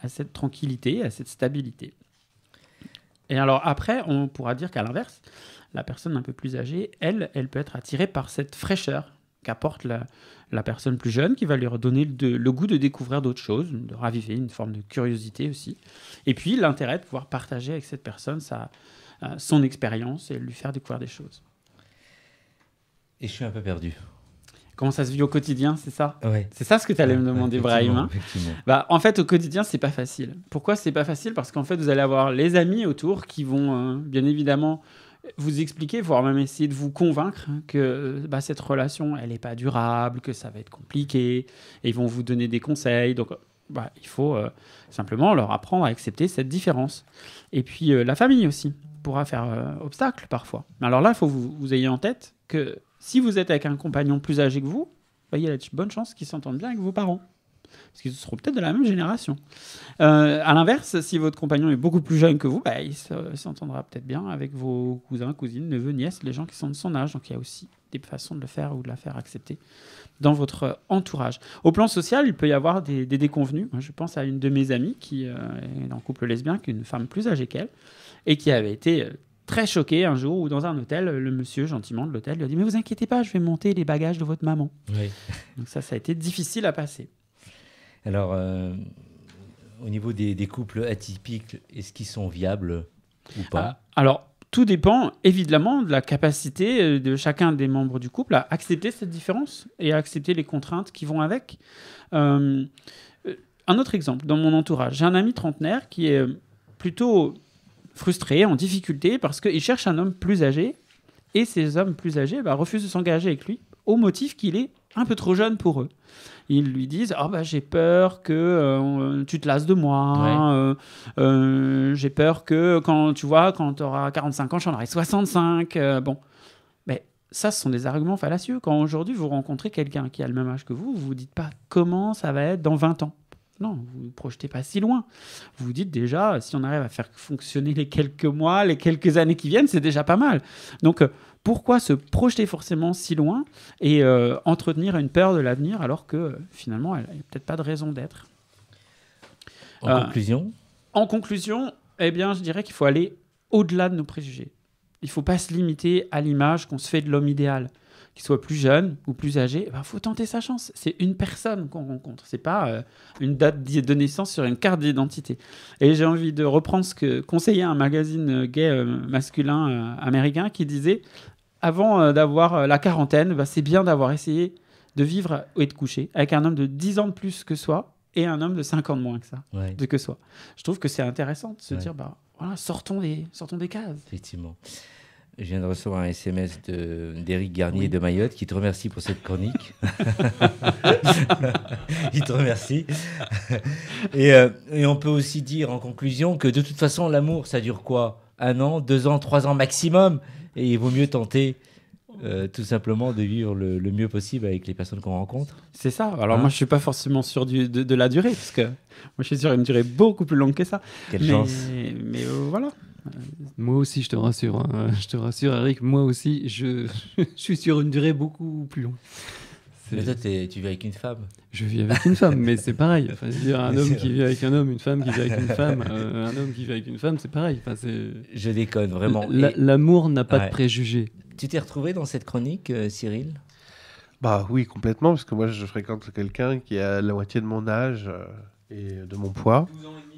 Speaker 7: à cette tranquillité, à cette stabilité. Et alors après, on pourra dire qu'à l'inverse, la personne un peu plus âgée, elle peut être attirée par cette fraîcheur qu'apporte la personne plus jeune, qui va lui redonner le goût de découvrir d'autres choses, de raviver une forme de curiosité aussi. Et puis l'intérêt de pouvoir partager avec cette personne son expérience et lui faire découvrir des choses.
Speaker 2: Et je suis un peu perdu.
Speaker 7: Comment ça se vit au quotidien, c'est ça?
Speaker 2: Ouais.
Speaker 7: C'est ça ce que tu allais me demander, Brahim, hein? Bah, en fait, au quotidien, c'est pas facile. Pourquoi c'est pas facile? Parce qu'en fait, vous allez avoir les amis autour qui vont, bien évidemment, vous expliquer, voire même essayer de vous convaincre que cette relation, elle n'est pas durable, que ça va être compliqué, et ils vont vous donner des conseils. Donc, il faut simplement leur apprendre à accepter cette différence. Et puis, la famille aussi pourra faire obstacle parfois. Mais alors là, il faut que vous ayez en tête que
Speaker 11: Si vous êtes avec un compagnon plus âgé que vous, il y a de bonnes chances qu'ils s'entendent bien avec vos parents. Parce qu'ils seront peut-être de la même génération. À l'inverse, si votre compagnon est beaucoup plus jeune que vous, il s'entendra peut-être bien avec vos cousins, cousines, neveux, nièces, les gens qui sont de son âge. Donc il y a aussi des façons de le faire ou de la faire accepter dans votre entourage. Au plan social, il peut y avoir des déconvenus. Moi, je pense à une de mes amies qui est en couple lesbien, qui est une femme plus âgée qu'elle, et qui avait été très choquée un jour où dans un hôtel, le monsieur gentiment de l'hôtel lui a dit « Mais vous inquiétez pas, je vais monter les bagages de votre maman.
Speaker 2: Oui. »
Speaker 11: Donc ça a été difficile à passer.
Speaker 2: Alors, au niveau des couples atypiques, est-ce qu'ils sont viables ou pas?
Speaker 11: Alors, tout dépend évidemment de la capacité de chacun des membres du couple à accepter cette différence et à accepter les contraintes qui vont avec. Un autre exemple, dans mon entourage, j'ai un ami trentenaire qui est plutôt frustré, en difficulté, parce qu'il cherche un homme plus âgé, et ces hommes plus âgés refusent de s'engager avec lui au motif qu'il est un peu trop jeune pour eux. Ils lui disent j'ai peur que tu te lasses de moi, j'ai peur que quand tu auras 45 ans, j'en aurai 65. Mais ça, ce sont des arguments fallacieux. Quand aujourd'hui vous rencontrez quelqu'un qui a le même âge que vous, vous vous dites pas comment ça va être dans 20 ans. Non, vous ne projetez pas si loin. Vous vous dites déjà, si on arrive à faire fonctionner les quelques mois, les quelques années qui viennent, c'est déjà pas mal. Donc, pourquoi se projeter forcément si loin et entretenir une peur de l'avenir alors que finalement, il n'y a peut-être pas de raison d'être. En conclusion, je dirais qu'il faut aller au-delà de nos préjugés. Il ne faut pas se limiter à l'image qu'on se fait de l'homme idéal. Qu'il soit plus jeune ou plus âgé, faut tenter sa chance. C'est une personne qu'on rencontre. C'est pas une date de naissance sur une carte d'identité. Et j'ai envie de reprendre ce que conseillait un magazine gay masculin américain qui disait avant d'avoir la quarantaine, c'est bien d'avoir essayé de vivre et de coucher avec un homme de 10 ans de plus que soi et un homme de 5 ans de moins que soi. Je trouve que c'est intéressant de se dire, sortons des cases.
Speaker 2: Effectivement. Je viens de recevoir un SMS d'Éric Garnier de Mayotte qui te remercie pour cette chronique. Il te remercie. Et on peut aussi dire en conclusion que de toute façon, l'amour, ça dure quoi? 1 an, 2 ans, 3 ans maximum. Et il vaut mieux tenter tout simplement de vivre le mieux possible avec les personnes qu'on rencontre.
Speaker 11: C'est ça. Alors moi, je ne suis pas forcément sûr de la durée, parce que moi, je suis sûr une durée beaucoup plus longue que ça.
Speaker 2: Quelle chance.
Speaker 11: Mais voilà.
Speaker 6: Moi aussi, je te rassure. Je te rassure, Eric. Moi aussi, je suis sur une durée beaucoup plus longue.
Speaker 2: Mais toi, tu vis avec une femme.
Speaker 6: Je vis avec une femme, mais c'est pareil. Enfin, c'est-à-dire un homme qui vit avec un homme, une femme qui vit avec une femme, un homme qui vit avec une femme, c'est pareil. Enfin,
Speaker 2: je déconne, vraiment.
Speaker 6: L'amour n'a pas de préjugés.
Speaker 2: Tu t'es retrouvé dans cette chronique, Cyril?
Speaker 4: Oui, complètement, parce que moi, je fréquente quelqu'un qui a la moitié de mon âge et de mon poids.
Speaker 2: 12 ans et demi.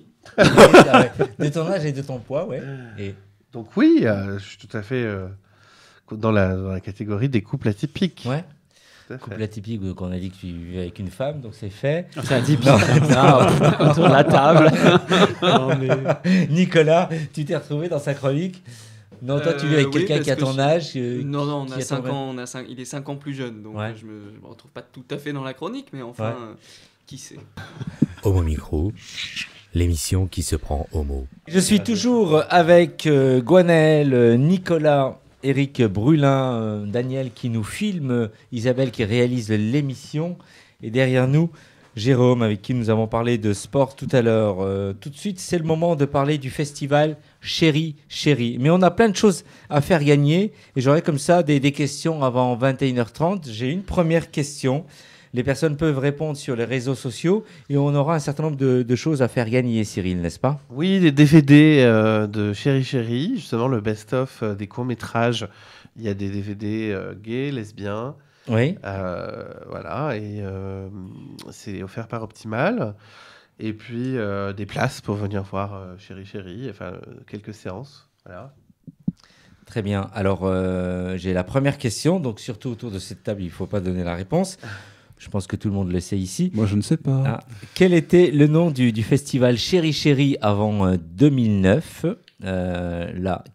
Speaker 2: De ton âge et de ton poids, ouais. Et...
Speaker 4: Donc oui, je suis tout à fait dans la catégorie des couples atypiques.
Speaker 2: Ouais. Couple atypique, qu'on a dit que tu vivais avec une femme, donc c'est fait.
Speaker 11: C'est atypique. Autour de la table.
Speaker 2: Non, mais... Nicolas, tu t'es retrouvé dans sa chronique? Non, toi, tu vis avec quelqu'un qui a ton âge.
Speaker 9: Non, on a 5 ans. Il est 5 ans plus jeune, donc je me retrouve pas tout à fait dans la chronique, mais enfin, qui sait.
Speaker 10: Homo Micro, l'émission qui se prend homo.
Speaker 2: Je suis toujours avec Gwenaëlle, Nicolas, Eric Brulin, Daniel qui nous filme, Isabelle qui réalise l'émission, et derrière nous, Jérôme, avec qui nous avons parlé de sport tout à l'heure. Tout de suite, c'est le moment de parler du festival Chéri Chéri. Mais on a plein de choses à faire gagner, et j'aurai comme ça des questions avant 21h30. J'ai une première question. Les personnes peuvent répondre sur les réseaux sociaux et on aura un certain nombre de choses à faire gagner, Cyril, n'est-ce pas?
Speaker 4: Oui, des DVD de Chéri Chéri, justement le best-of des courts-métrages. Il y a des DVD gays, lesbiens.
Speaker 2: Oui.
Speaker 4: Voilà, et c'est offert par Optimal. Et puis des places pour venir voir Chéri Chéri, enfin quelques séances. Voilà.
Speaker 2: Très bien. Alors, j'ai la première question. Donc, surtout autour de cette table, il ne faut pas donner la réponse. Je pense que tout le monde le sait ici.
Speaker 8: Moi, je ne sais pas.
Speaker 2: Quel était le nom du festival Chéri Chéri avant 2009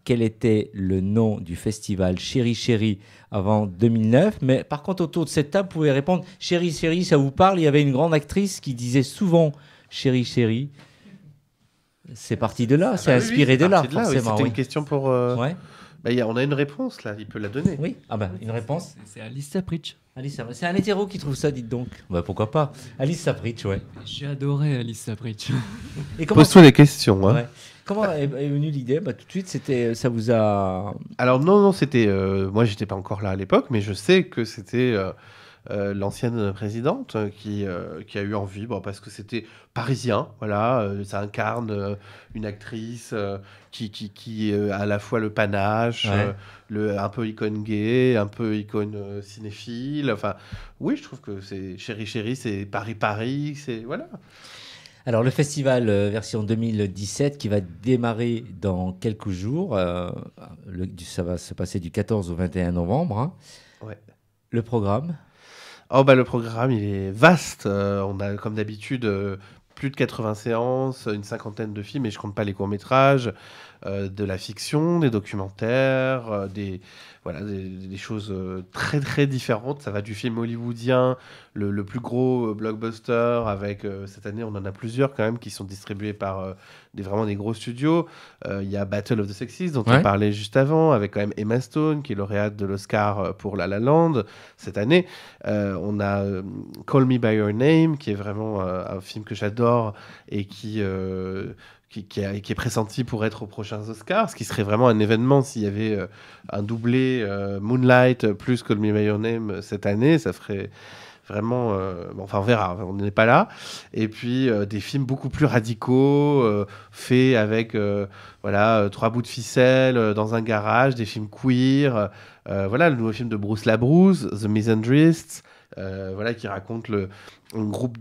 Speaker 2: quel était le nom du festival Chéri Chéri avant 2009? Mais par contre, autour de cette table, vous pouvez répondre Chéri Chéri, ça vous parle? Il y avait une grande actrice qui disait souvent Chéri Chéri. C'est parti de là, c'est inspiré de là, forcément.
Speaker 4: C'était une question pour On a une réponse là, il peut la donner.
Speaker 2: Oui, une réponse.
Speaker 7: C'est Alice Sapritch.
Speaker 2: C'est un hétéro qui trouve ça, dites donc. Pourquoi pas. Alice Sapritch, ouais.
Speaker 6: J'ai adoré Alice Sapritch.
Speaker 4: Pose-toi des questions. Hein.
Speaker 2: Ouais. Comment est venue l'idée ? Tout de suite, ça vous a...
Speaker 4: Alors non, c'était... moi, j'étais pas encore là à l'époque, mais je sais que c'était... l'ancienne présidente qui a eu envie, parce que c'était parisien, voilà, ça incarne une actrice qui a à la fois le panache, un peu icône gay, un peu icône cinéphile, enfin, oui, je trouve que c'est Chéri Chéri, c'est Paris, c'est, voilà.
Speaker 2: Alors, le festival version 2017 qui va démarrer dans quelques jours, ça va se passer du 14 au 21 novembre. Hein.
Speaker 4: Ouais.
Speaker 2: Le programme ?
Speaker 4: Le programme, il est vaste. On a, comme d'habitude, plus de 80 séances, une cinquantaine de films, et je compte pas les courts-métrages, de la fiction, des documentaires, des choses très, très différentes. Ça va du film hollywoodien, le plus gros blockbuster, avec, cette année, on en a plusieurs quand même, qui sont distribués par vraiment des gros studios. Il y a Battle of the Sexes, dont on parlait juste avant, avec quand même Emma Stone, qui est lauréate de l'Oscar pour La La Land cette année. On a Call Me By Your Name, qui est vraiment un film que j'adore et qui est pressenti pour être aux prochains Oscars, ce qui serait vraiment un événement s'il y avait un doublé Moonlight plus Call Me By Your Name cette année. Ça ferait vraiment... on verra, on n'est pas là. Et puis, des films beaucoup plus radicaux, faits avec 3 bouts de ficelle dans un garage, des films queer. Le nouveau film de Bruce LaBruce, The Misandrists, qui raconte un groupe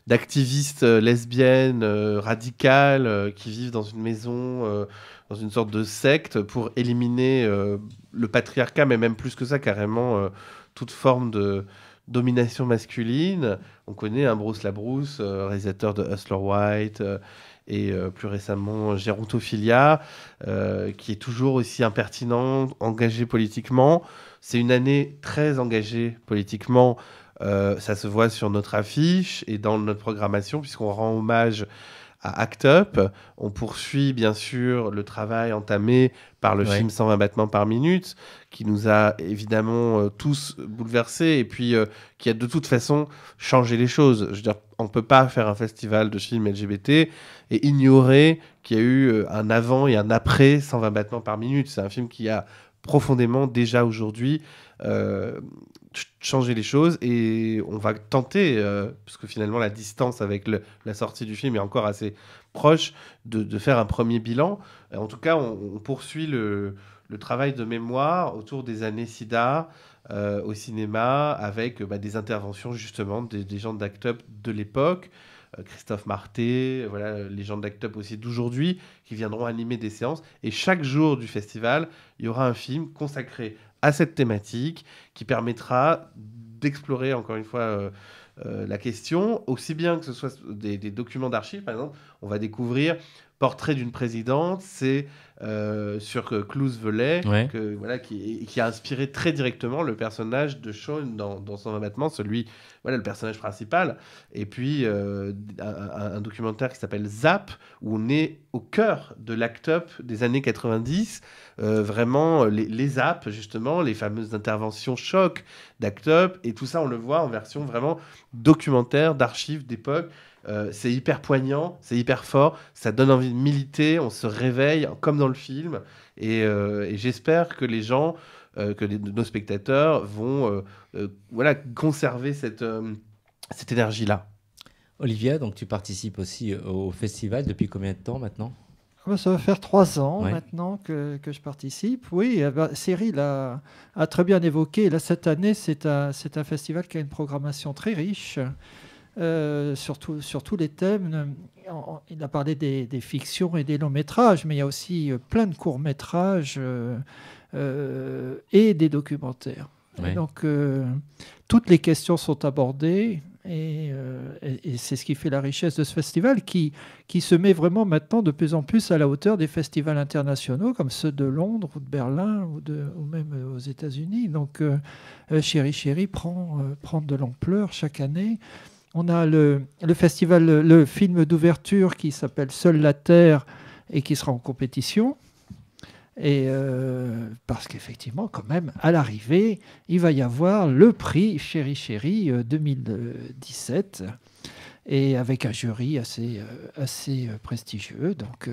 Speaker 4: d'activistes lesbiennes radicales qui vivent dans une maison, dans une sorte de secte pour éliminer le patriarcat, mais même plus que ça, carrément toute forme de domination masculine. On connaît Bruce LaBruce, réalisateur de Hustler White et plus récemment Gérontophilia, qui est toujours aussi impertinent, engagé politiquement. C'est une année très engagée politiquement. Ça se voit sur notre affiche et dans notre programmation, puisqu'on rend hommage à Act Up. On poursuit bien sûr le travail entamé par le film 120 battements par minute, qui nous a évidemment tous bouleversés et puis qui a de toute façon changé les choses. Je veux dire, on ne peut pas faire un festival de films LGBT et ignorer qu'il y a eu un avant et un après 120 battements par minute. C'est un film qui a profondément déjà aujourd'hui changer les choses, et on va tenter, parce que finalement la distance avec la sortie du film est encore assez proche, de faire un premier bilan. En tout cas, on poursuit le travail de mémoire autour des années SIDA au cinéma, avec des interventions justement des gens d'Act Up de l'époque, Christophe Marté, les gens d'Act Up aussi d'aujourd'hui, qui viendront animer des séances. Et chaque jour du festival, il y aura un film consacré à cette thématique qui permettra d'explorer encore une fois la question, aussi bien que ce soit des documents d'archives. Par exemple, on va découvrir Portrait d'une présidente, c'est sur Cluse Velay, qui a inspiré très directement le personnage de Sean dans son abattement, celui, le personnage principal. Et puis un documentaire qui s'appelle Zap, où on est au cœur de l'Act Up des années 90, vraiment les zaps, justement, les fameuses interventions choc d'Act Up, et tout ça on le voit en version vraiment documentaire, d'archives, d'époque. C'est hyper poignant, c'est hyper fort, ça donne envie de militer, on se réveille comme dans le film, et j'espère que les gens, nos spectateurs vont conserver cette énergie-là.
Speaker 2: Olivia, donc tu participes aussi au festival depuis combien de temps maintenant ?
Speaker 5: Ça va faire 3 ans maintenant que je participe. Oui, Cyril a très bien évoqué. Là, cette année, c'est un festival qui a une programmation très riche. Sur tous les thèmes. Il a parlé des fictions et des longs métrages, mais il y a aussi plein de courts métrages et des documentaires. Et donc toutes les questions sont abordées, et c'est ce qui fait la richesse de ce festival, qui se met vraiment maintenant de plus en plus à la hauteur des festivals internationaux comme ceux de Londres ou de Berlin ou même aux États-Unis. Donc Chéri Chéri prend de l'ampleur chaque année. On a le festival, le film d'ouverture qui s'appelle Seule la Terre et qui sera en compétition. Et parce qu'effectivement, quand même, à l'arrivée, il va y avoir le prix Chéri Chéri 2017, et avec un jury assez prestigieux. Donc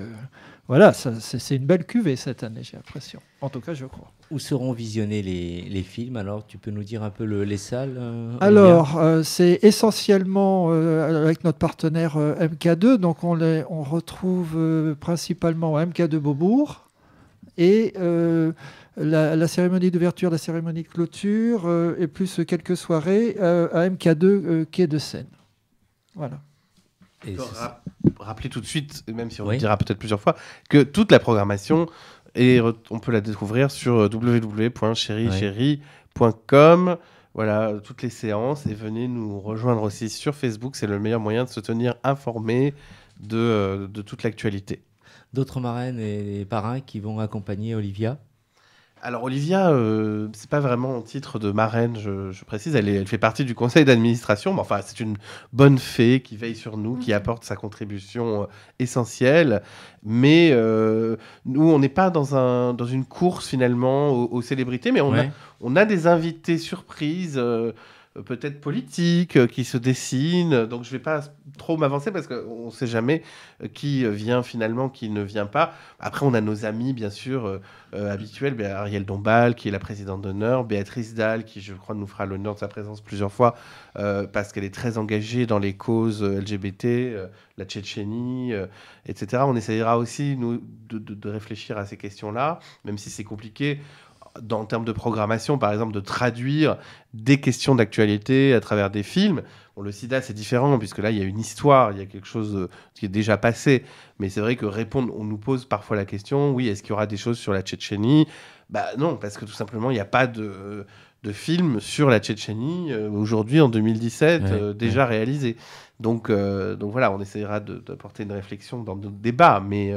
Speaker 5: voilà, c'est une belle cuvée cette année, j'ai l'impression. En tout cas, je crois.
Speaker 2: Où seront visionnés les films? Alors, tu peux nous dire un peu les salles?
Speaker 5: Alors, c'est essentiellement avec notre partenaire MK2. Donc, on retrouve principalement MK2 Beaubourg. Et la cérémonie d'ouverture, la cérémonie de clôture, et plus quelques soirées à MK2 Quai de Seine. Voilà.
Speaker 4: Et rappeler tout de suite, même si on le dira peut-être plusieurs fois, que toute la programmation, on peut la découvrir sur www.chéricheri.com. Voilà, toutes les séances. Et venez nous rejoindre aussi sur Facebook. C'est le meilleur moyen de se tenir informé de toute l'actualité.
Speaker 2: D'autres marraines et parrains qui vont accompagner Olivia?
Speaker 4: Alors Olivia, c'est pas vraiment en titre de marraine, je précise, elle fait partie du conseil d'administration, mais enfin c'est une bonne fée qui veille sur nous, qui apporte sa contribution essentielle, mais nous on n'est pas dans une course finalement aux célébrités, mais on a des invités surprises, peut-être politiques, qui se dessinent, donc je vais pas trop m'avancer parce qu'on ne sait jamais qui vient finalement, qui ne vient pas. Après on a nos amis bien sûr habituels, Ariel Dombal qui est la présidente d'honneur, Béatrice Dalle qui je crois nous fera l'honneur de sa présence plusieurs fois parce qu'elle est très engagée dans les causes LGBT, la Tchétchénie, etc. On essaiera aussi nous de réfléchir à ces questions-là, même si c'est compliqué en termes de programmation, par exemple, de traduire des questions d'actualité à travers des films. Bon, le sida, c'est différent, puisque là, il y a une histoire, il y a quelque chose qui est déjà passé. Mais c'est vrai que on nous pose parfois la question, oui, est-ce qu'il y aura des choses sur la Tchétchénie? Non, parce que tout simplement, il n'y a pas de film sur la Tchétchénie aujourd'hui, en 2017, déjà réalisé. Donc voilà, on essaiera d'apporter une réflexion dans notre débat, mais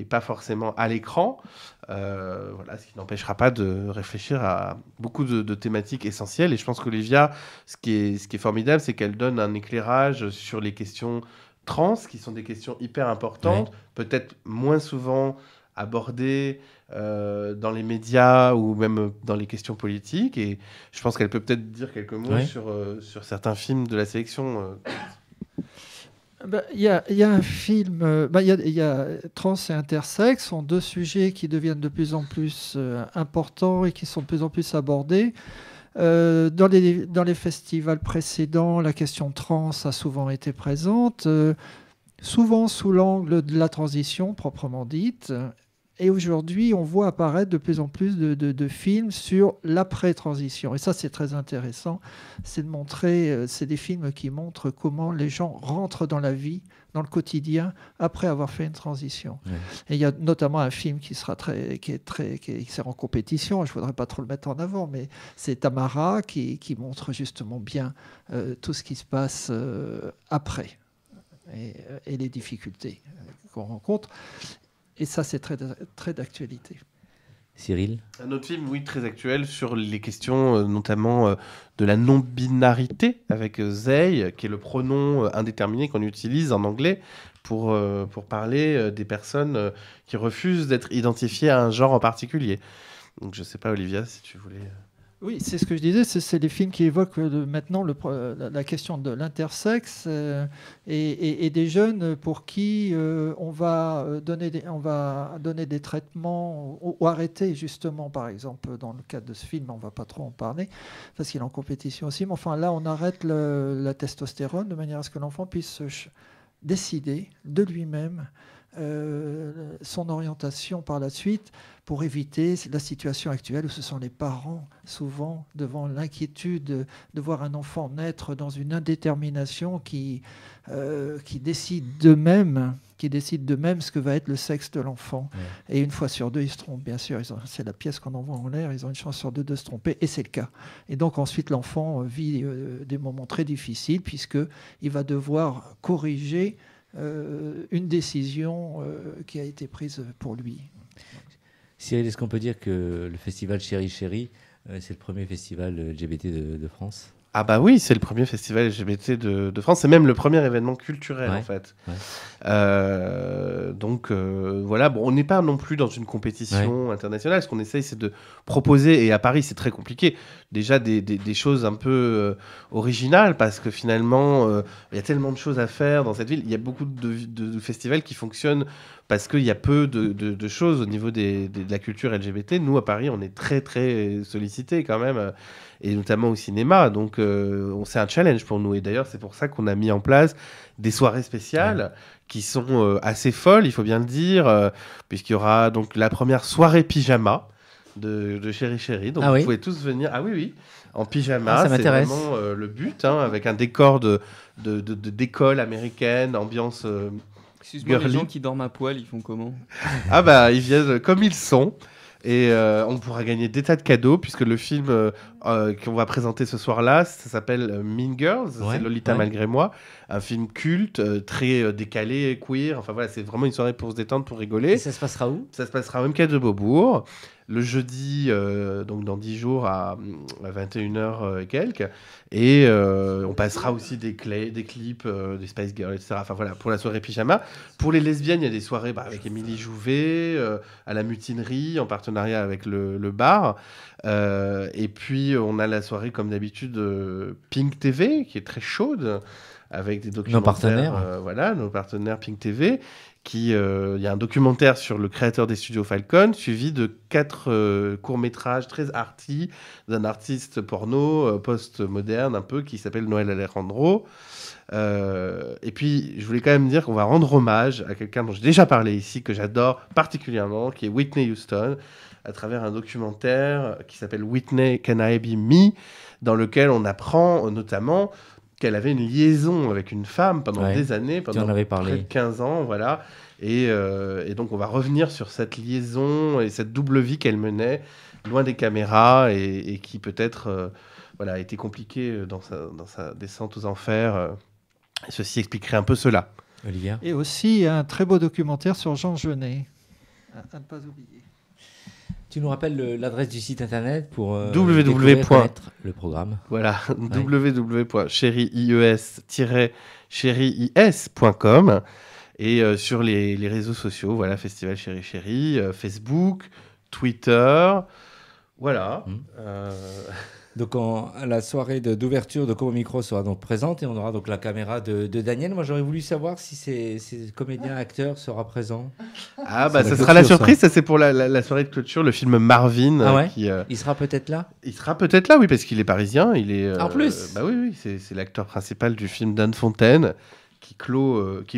Speaker 4: pas forcément à l'écran. Voilà, ce qui n'empêchera pas de réfléchir à beaucoup de thématiques essentielles. Et je pense qu'Olivia, ce qui est formidable, c'est qu'elle donne un éclairage sur les questions trans, qui sont des questions hyper importantes, peut-être moins souvent abordées dans les médias ou même dans les questions politiques. Et je pense qu'elle peut peut-être dire quelques mots sur certains films de la sélection.
Speaker 5: Il y a un film, il y a trans et intersexe, sont deux sujets qui deviennent de plus en plus importants et qui sont de plus en plus abordés. Dans les festivals précédents, la question trans a souvent été présente, souvent sous l'angle de la transition proprement dite. Et aujourd'hui, on voit apparaître de plus en plus de films sur l'après-transition. Et ça, c'est très intéressant. C'est des films qui montrent comment les gens rentrent dans la vie, dans le quotidien, après avoir fait une transition. Ouais. Et il y a notamment un film qui sert en compétition. Je ne voudrais pas trop le mettre en avant, mais c'est Tamara qui montre justement bien tout ce qui se passe après et les difficultés qu'on rencontre. Et ça, c'est très, très d'actualité.
Speaker 2: Cyril?
Speaker 4: Un autre film, oui, très actuel, sur les questions notamment de la non-binarité, avec they, qui est le pronom indéterminé qu'on utilise en anglais pour parler des personnes qui refusent d'être identifiées à un genre en particulier. Donc je ne sais pas, Olivia, si tu voulais...
Speaker 5: Oui, c'est ce que je disais, c'est des films qui évoquent maintenant la question de l'intersexe et des jeunes pour qui on va donner des traitements ou arrêter justement, par exemple, dans le cadre de ce film, on ne va pas trop en parler parce qu'il est en compétition aussi, mais enfin là on arrête la testostérone de manière à ce que l'enfant puisse décider de lui-même son orientation par la suite pour éviter la situation actuelle où ce sont les parents souvent devant l'inquiétude de voir un enfant naître dans une indétermination qui décide d'eux-mêmes ce que va être le sexe de l'enfant. Ouais. Et une fois sur deux, ils se trompent, bien sûr. C'est la pièce qu'on envoie en l'air, ils ont une chance sur deux de se tromper, et c'est le cas. Et donc ensuite, l'enfant vit des moments très difficiles puisqu'il va devoir corriger une décision qui a été prise pour lui.
Speaker 2: Cyril, est-ce qu'on peut dire que le festival Chéri Chéri, c'est le premier festival LGBT de France?
Speaker 4: Ah bah oui, c'est le premier festival LGBT de France. C'est même le premier événement culturel, en fait. Donc, voilà. Bon, on n'est pas non plus dans une compétition internationale. Ce qu'on essaye, c'est de proposer, et à Paris, c'est très compliqué, déjà des choses un peu originales, parce que finalement, il y a tellement de choses à faire dans cette ville. Il y a beaucoup de festivals qui fonctionnent parce qu'il y a peu de choses au niveau de la culture LGBT. Nous, à Paris, on est très, très sollicités quand même, et notamment au cinéma. Donc, c'est un challenge pour nous. Et d'ailleurs, c'est pour ça qu'on a mis en place des soirées spéciales qui sont assez folles, il faut bien le dire, puisqu'il y aura donc la première soirée pyjama de Chéri Chéri. Donc, vous pouvez tous venir. Ah oui, en pyjama.
Speaker 2: Ça
Speaker 4: c'est vraiment le but, avec un décor d'école américaine, ambiance...
Speaker 9: Excuse-moi, les gens qui dorment à poil, ils font comment?
Speaker 4: Ah bah, ils viennent comme ils sont. Et on pourra gagner des tas de cadeaux, puisque le film qu'on va présenter ce soir-là, ça s'appelle Mean Girls, c'est Lolita malgré moi, un film culte, très décalé, queer, enfin voilà, c'est vraiment une soirée pour se détendre, pour rigoler.
Speaker 2: Et ça se passera où?
Speaker 4: Ça se passera au MK de Beaubourg, le jeudi, donc dans 10 jours à 21h et quelques. Et on passera aussi des clips, des Spice Girls, etc. Enfin voilà, pour la soirée pyjama. Pour les lesbiennes, il y a des soirées avec Émilie Jouvet, à la Mutinerie, en partenariat avec le bar. Et puis, on a la soirée, comme d'habitude, Pink TV, qui est très chaude, avec des documentaires.
Speaker 2: Nos partenaires.
Speaker 4: Voilà, nos partenaires Pink TV. Il y a un documentaire sur le créateur des studios Falcon, suivi de 4 courts-métrages très arty d'un artiste porno post-moderne un peu, qui s'appelle Noël Alejandro. Et puis, je voulais quand même dire qu'on va rendre hommage à quelqu'un dont j'ai déjà parlé ici, que j'adore particulièrement, qui est Whitney Houston, à travers un documentaire qui s'appelle Whitney Can I Be Me, dans lequel on apprend notamment qu'elle avait une liaison avec une femme pendant des années, pendant près de 15 ans, voilà. Et donc, on va revenir sur cette liaison et cette double vie qu'elle menait, loin des caméras, et qui peut-être a été compliquée dans sa descente aux enfers. Ceci expliquerait un peu cela.
Speaker 2: Olivia.
Speaker 5: Et aussi un très beau documentaire sur Jean Genet, à ne pas oublier.
Speaker 2: Tu nous rappelles l'adresse du site internet pour
Speaker 4: www.connaître
Speaker 2: le programme.
Speaker 4: Voilà, www.chériies.com et sur les réseaux sociaux, voilà, Festival Chéri Chéri, Facebook, Twitter, voilà.
Speaker 2: Donc la soirée d'ouverture de Como Micro sera donc présente et on aura donc la caméra de Daniel. Moi j'aurais voulu savoir si ces comédiens acteurs sera présent.
Speaker 4: Ah bah ça sera la surprise, ça c'est pour la soirée de clôture, le film Marvin.
Speaker 2: Ah ouais il sera peut-être là.
Speaker 4: Il sera peut-être là, oui, parce qu'il est parisien. Il est.
Speaker 2: En plus.
Speaker 4: Bah oui, c'est l'acteur principal du film d'Anne Fontaine qui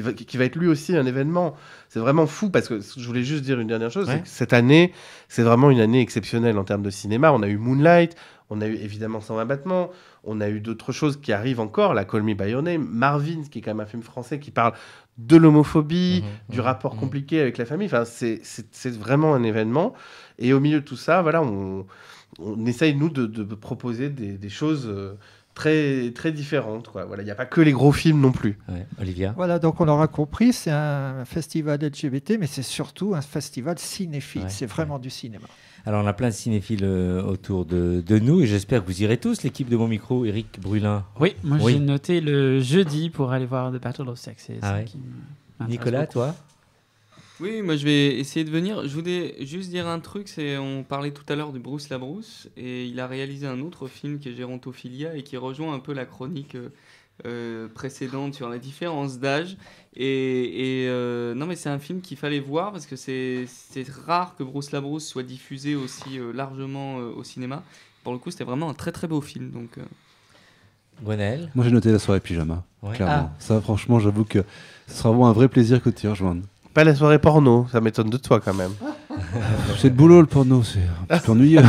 Speaker 4: va être lui aussi un événement. C'est vraiment fou, parce que je voulais juste dire une dernière chose, c'est que cette année, c'est vraiment une année exceptionnelle en termes de cinéma. On a eu Moonlight. On a eu évidemment 120 battements, on a eu d'autres choses qui arrivent encore, la Call Me By Your Name, Marvin, qui est quand même un film français qui parle de l'homophobie, du rapport compliqué avec la famille. Enfin, c'est vraiment un événement. Et au milieu de tout ça, voilà, on essaye, nous, de proposer des choses très, très différentes. Voilà, il n'y a pas que les gros films non plus.
Speaker 2: Olivia.
Speaker 5: Voilà, donc on aura compris, c'est un festival LGBT, mais c'est surtout un festival cinéphile. C'est vraiment du cinéma.
Speaker 2: Alors, on a plein de cinéphiles autour de nous, et j'espère que vous irez tous, l'équipe de Mon Micro. Eric Brulin.
Speaker 11: Oui, moi j'ai noté le jeudi pour aller voir The Battle of Sexes.
Speaker 2: Nicolas, toi?
Speaker 9: Oui, moi je vais essayer de venir. Je voulais juste dire un truc, on parlait tout à l'heure de Bruce Labrousse, et il a réalisé un autre film qui est Gérontophilia, et qui rejoint un peu la chronique précédente sur la différence d'âge. Non, mais c'est un film qu'il fallait voir, parce que c'est rare que Bruce Labrousse soit diffusé aussi largement au cinéma. Pour le coup, c'était vraiment un très très beau film. Donc,
Speaker 2: Gwenaël.
Speaker 8: Moi j'ai noté la soirée pyjama, clairement. Ça, franchement, j'avoue que ce sera vraiment un vrai plaisir que de t'y rejoindre.
Speaker 4: Pas la soirée porno, ça m'étonne de toi quand même.
Speaker 8: C'est le boulot, le porno, c'est un peu ennuyeux.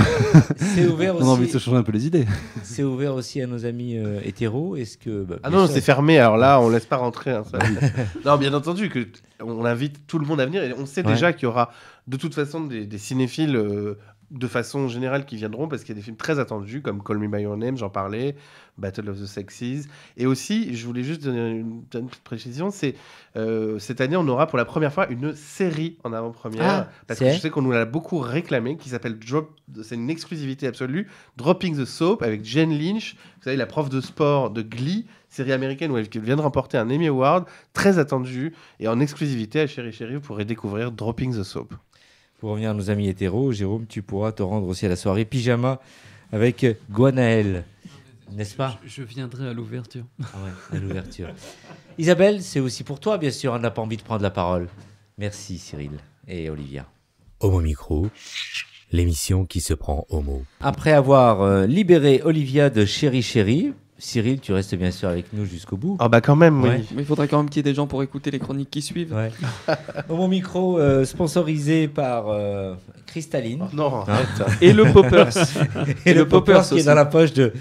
Speaker 2: C'est ouvert aussi.
Speaker 8: On a envie de se changer un peu les idées.
Speaker 2: C'est ouvert aussi à nos amis hétéros. Est-ce que
Speaker 4: ah non, c'est fermé. Alors là, on laisse pas rentrer. Non, bien entendu que on invite tout le monde à venir, et on sait déjà qu'il y aura de toute façon des cinéphiles de façon générale qui viendront, parce qu'il y a des films très attendus, comme Call Me By Your Name, j'en parlais, Battle of the Sexes. Et aussi, je voulais juste donner une petite précision, c'est cette année, on aura pour la première fois une série en avant-première, parce que je sais qu'on nous l'a beaucoup réclamé, qui s'appelle c'est une exclusivité absolue, Dropping the Soap, avec Jane Lynch, vous savez, la prof de sport de Glee, série américaine où elle vient de remporter un Emmy Award, très attendue, et en exclusivité à Chéri Chéri, vous pourrez découvrir Dropping the Soap.
Speaker 2: Pour revenir à nos amis hétéros, Jérôme, tu pourras te rendre aussi à la soirée pyjama avec Gwenaël, n'est-ce pas ?
Speaker 6: Je viendrai à l'ouverture.
Speaker 2: Ah ouais, à l'ouverture. Isabelle, c'est aussi pour toi, bien sûr, on n'a pas envie de prendre la parole. Merci Cyril et Olivia.
Speaker 10: Homo Micro, l'émission qui se prend au mot.
Speaker 2: Après avoir libéré Olivia de Chéri Chéri, Cyril, tu restes bien sûr avec nous jusqu'au bout.
Speaker 4: Ah bah quand même, oui.
Speaker 9: Mais il faudrait quand même qu'il y ait des gens pour écouter les chroniques qui suivent.
Speaker 2: Ouais. Homo Micro, sponsorisé par Cristalline.
Speaker 4: Oh, non,
Speaker 9: et le Poppers.
Speaker 2: et le Poppers qui est dans la poche de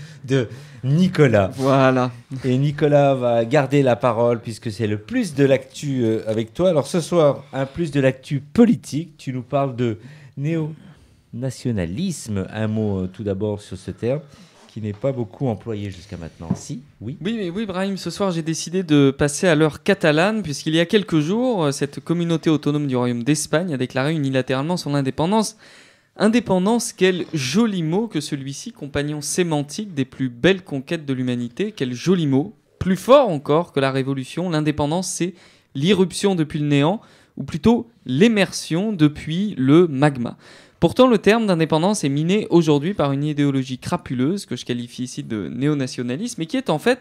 Speaker 2: Nicolas.
Speaker 9: Voilà.
Speaker 2: Et Nicolas va garder la parole puisque c'est le plus de l'actu avec toi. Alors ce soir, un plus de l'actu politique. Tu nous parles de néo-nationalisme. Un mot tout d'abord sur ce terme, qui n'est pas beaucoup employé jusqu'à maintenant. Si, oui.
Speaker 9: Oui, Brahim, ce soir j'ai décidé de passer à l'heure catalane, puisqu'il y a quelques jours, cette communauté autonome du Royaume d'Espagne a déclaré unilatéralement son indépendance. Indépendance, quel joli mot que celui-ci, compagnon sémantique des plus belles conquêtes de l'humanité. Quel joli mot, plus fort encore que la révolution. L'indépendance, c'est l'irruption depuis le néant, ou plutôt l'immersion depuis le magma. Pourtant, le terme d'indépendance est miné aujourd'hui par une idéologie crapuleuse, que je qualifie ici de néo-nationalisme, et qui est en fait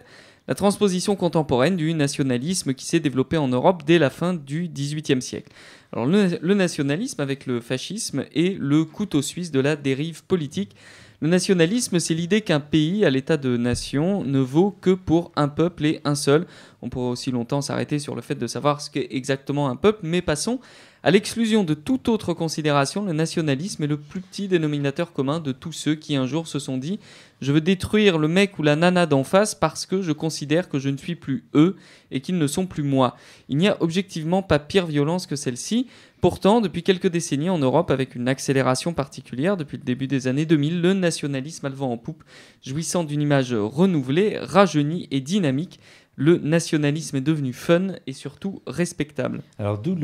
Speaker 9: la transposition contemporaine du nationalisme qui s'est développé en Europe dès la fin du XVIIIe siècle. Alors, le nationalisme, avec le fascisme, est le couteau suisse de la dérive politique. Le nationalisme, c'est l'idée qu'un pays, à l'état de nation, ne vaut que pour un peuple et un seul. On pourrait aussi longtemps s'arrêter sur le fait de savoir ce qu'est exactement un peuple, mais passons. À l'exclusion de toute autre considération, le nationalisme est le plus petit dénominateur commun de tous ceux qui un jour se sont dit « Je veux détruire le mec ou la nana d'en face parce que je considère que je ne suis plus eux et qu'ils ne sont plus moi. » Il n'y a objectivement pas pire violence que celle-ci. Pourtant, depuis quelques décennies en Europe, avec une accélération particulière depuis le début des années 2000, le nationalisme a le vent en poupe, jouissant d'une image renouvelée, rajeunie et dynamique. Le nationalisme est devenu fun et surtout respectable.
Speaker 2: Alors d'où